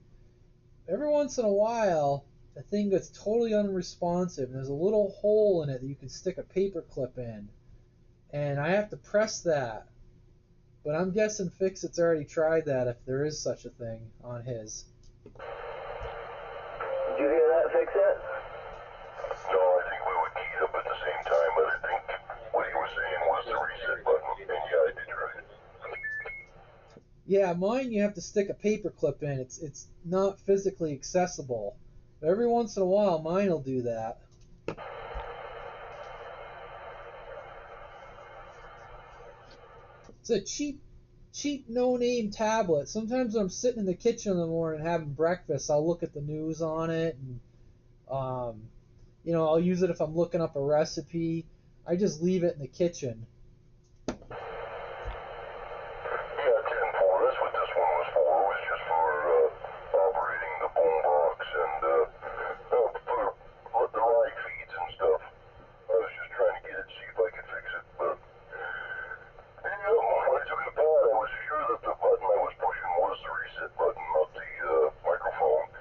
every once in a while the thing gets totally unresponsive. And there's a little hole in it that you can stick a paper clip in, and I have to press that. But I'm guessing Fixit's already tried that if there is such a thing on his. Did you hear that, Fix It? No, I think we would key up at the same time, but I think what he was saying was the reset button, and yeah, I did try it. Yeah, mine you have to stick a paper clip in. It's not physically accessible. But every once in a while mine will do that. It's a cheap no-name tablet. Sometimes when I'm sitting in the kitchen in the morning having breakfast, I'll look at the news on it, and I'll use it if I'm looking up a recipe. I just leave it in the kitchen. Yeah, 10-4, that's what this one was for. It was just for operating the boombox and for the live feeds and stuff. I was just trying to get it, see if I could fix it, but when I took it apart, I was sure that the button I was pushing was the reset button, not the microphone,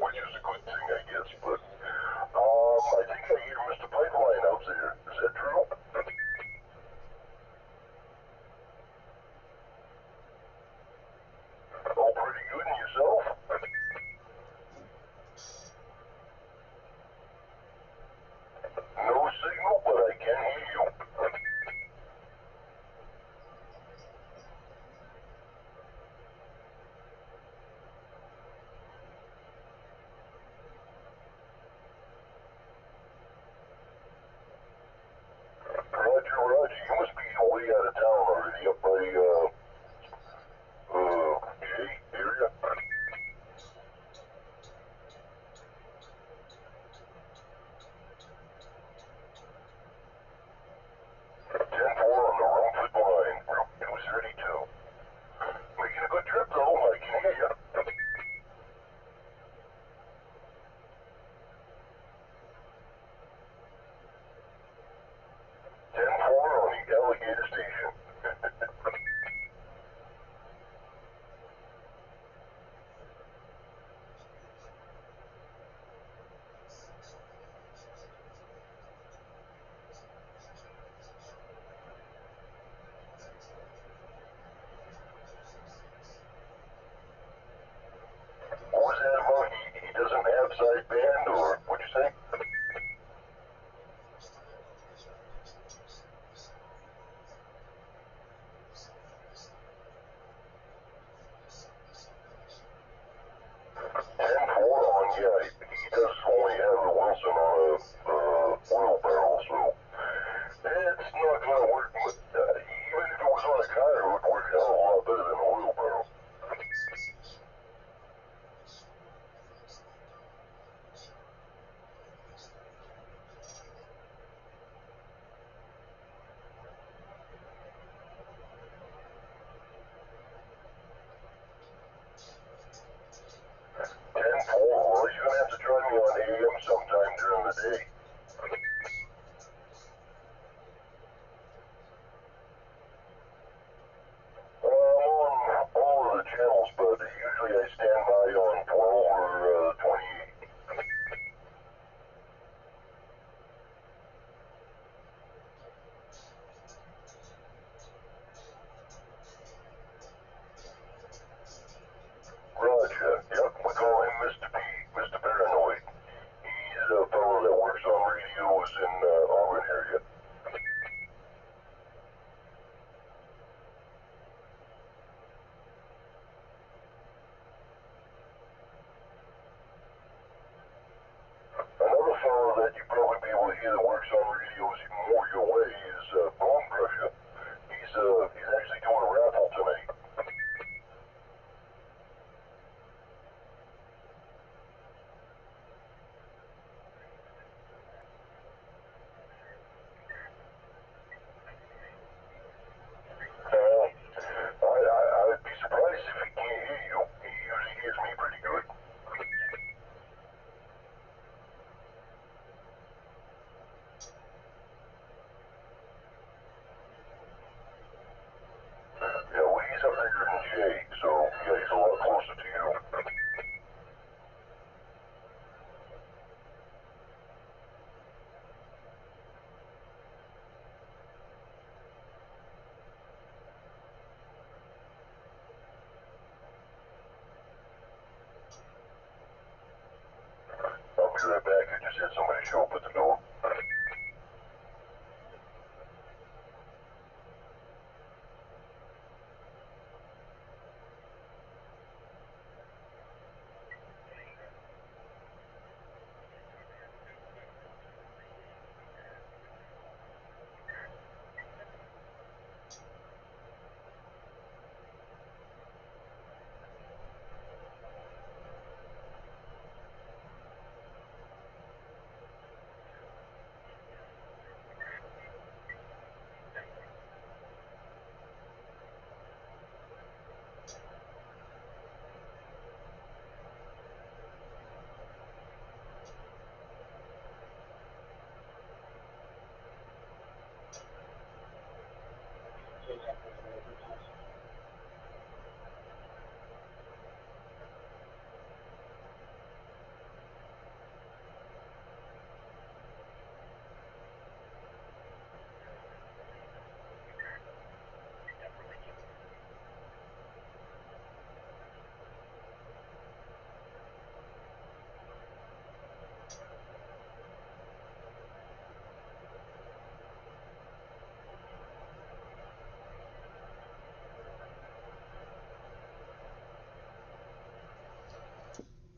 which is a good thing, I guess. But I think I hear Mr. Pipeline out there. Is that true? Oh, pretty good, and yourself? No signal, but I can hear you. Roger, Roger. You must be way out of town already, up by, Jay area. 10-4 on the Rumford line, Route 232. Making a good trip, though. I can hear you. 10-4 on the Alligator Station. What was that about? He doesn't have sideband, or what'd you say? Yeah, he does only have the Wilson on a oil barrel, so it's not going to work. But even if it was on a car, it would work a hell of a lot better than an oil barrel. today? I'm on all of the channels, but usually I stand by on 12 or 28. Roger. Yep, we call him Mr. P, Mr. Paranoid. He's a fellow that works on radios in Auburn area. Another fellow that you probably be able to hear that works on radios even more your way is Bone Crusher. He's actually doing a raffle tonight. I'd be surprised if he can't hear you. He usually hears me pretty good. Yeah, well, he's up there in Jay, so yeah, he's a lot closer to you. I'll be right back. I just had somebody show up at the door.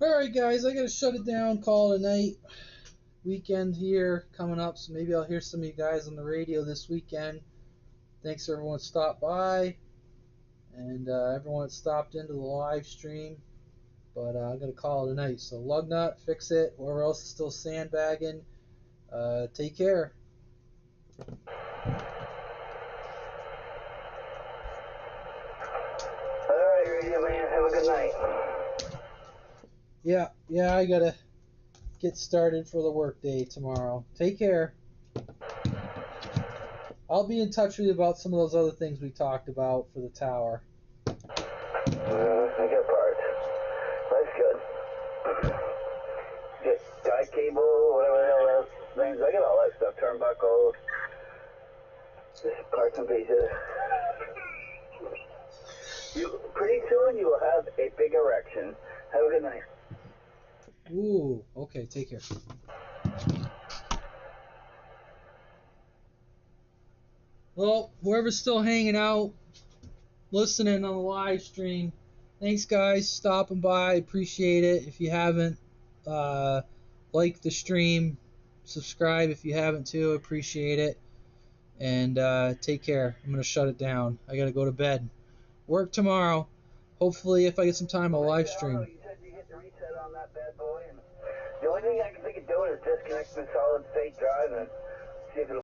Alright guys, I gotta shut it down, call it a night. Weekend here coming up, so maybe I'll hear some of you guys on the radio this weekend. Thanks everyone that stopped by, and everyone that stopped into the live stream. But I'm gonna call it a night. So Lugnut, Fix It, whoever else is still sandbagging, take care. Alright, Radio Man, have a good night. Yeah, I gotta get started for the workday tomorrow. Take care. I'll be in touch with you about some of those other things we talked about for the tower. I get parts. That's good. Get guide cable, whatever the hell else things. I got all that stuff, turnbuckles, just parts and pieces. Pretty soon you will have a big erection. Have a good night. Ooh, okay, take care. Well, whoever's still hanging out, listening on the live stream, thanks guys, stopping by, appreciate it. If you haven't, like the stream, subscribe if you haven't too, appreciate it. And take care. I'm gonna shut it down. I gotta go to bed. Work tomorrow. Hopefully, if I get some time, I'll live stream. You said you hit the reset on that bad boy, and the only thing I can think of doing is disconnect the solid state drive and see if it'll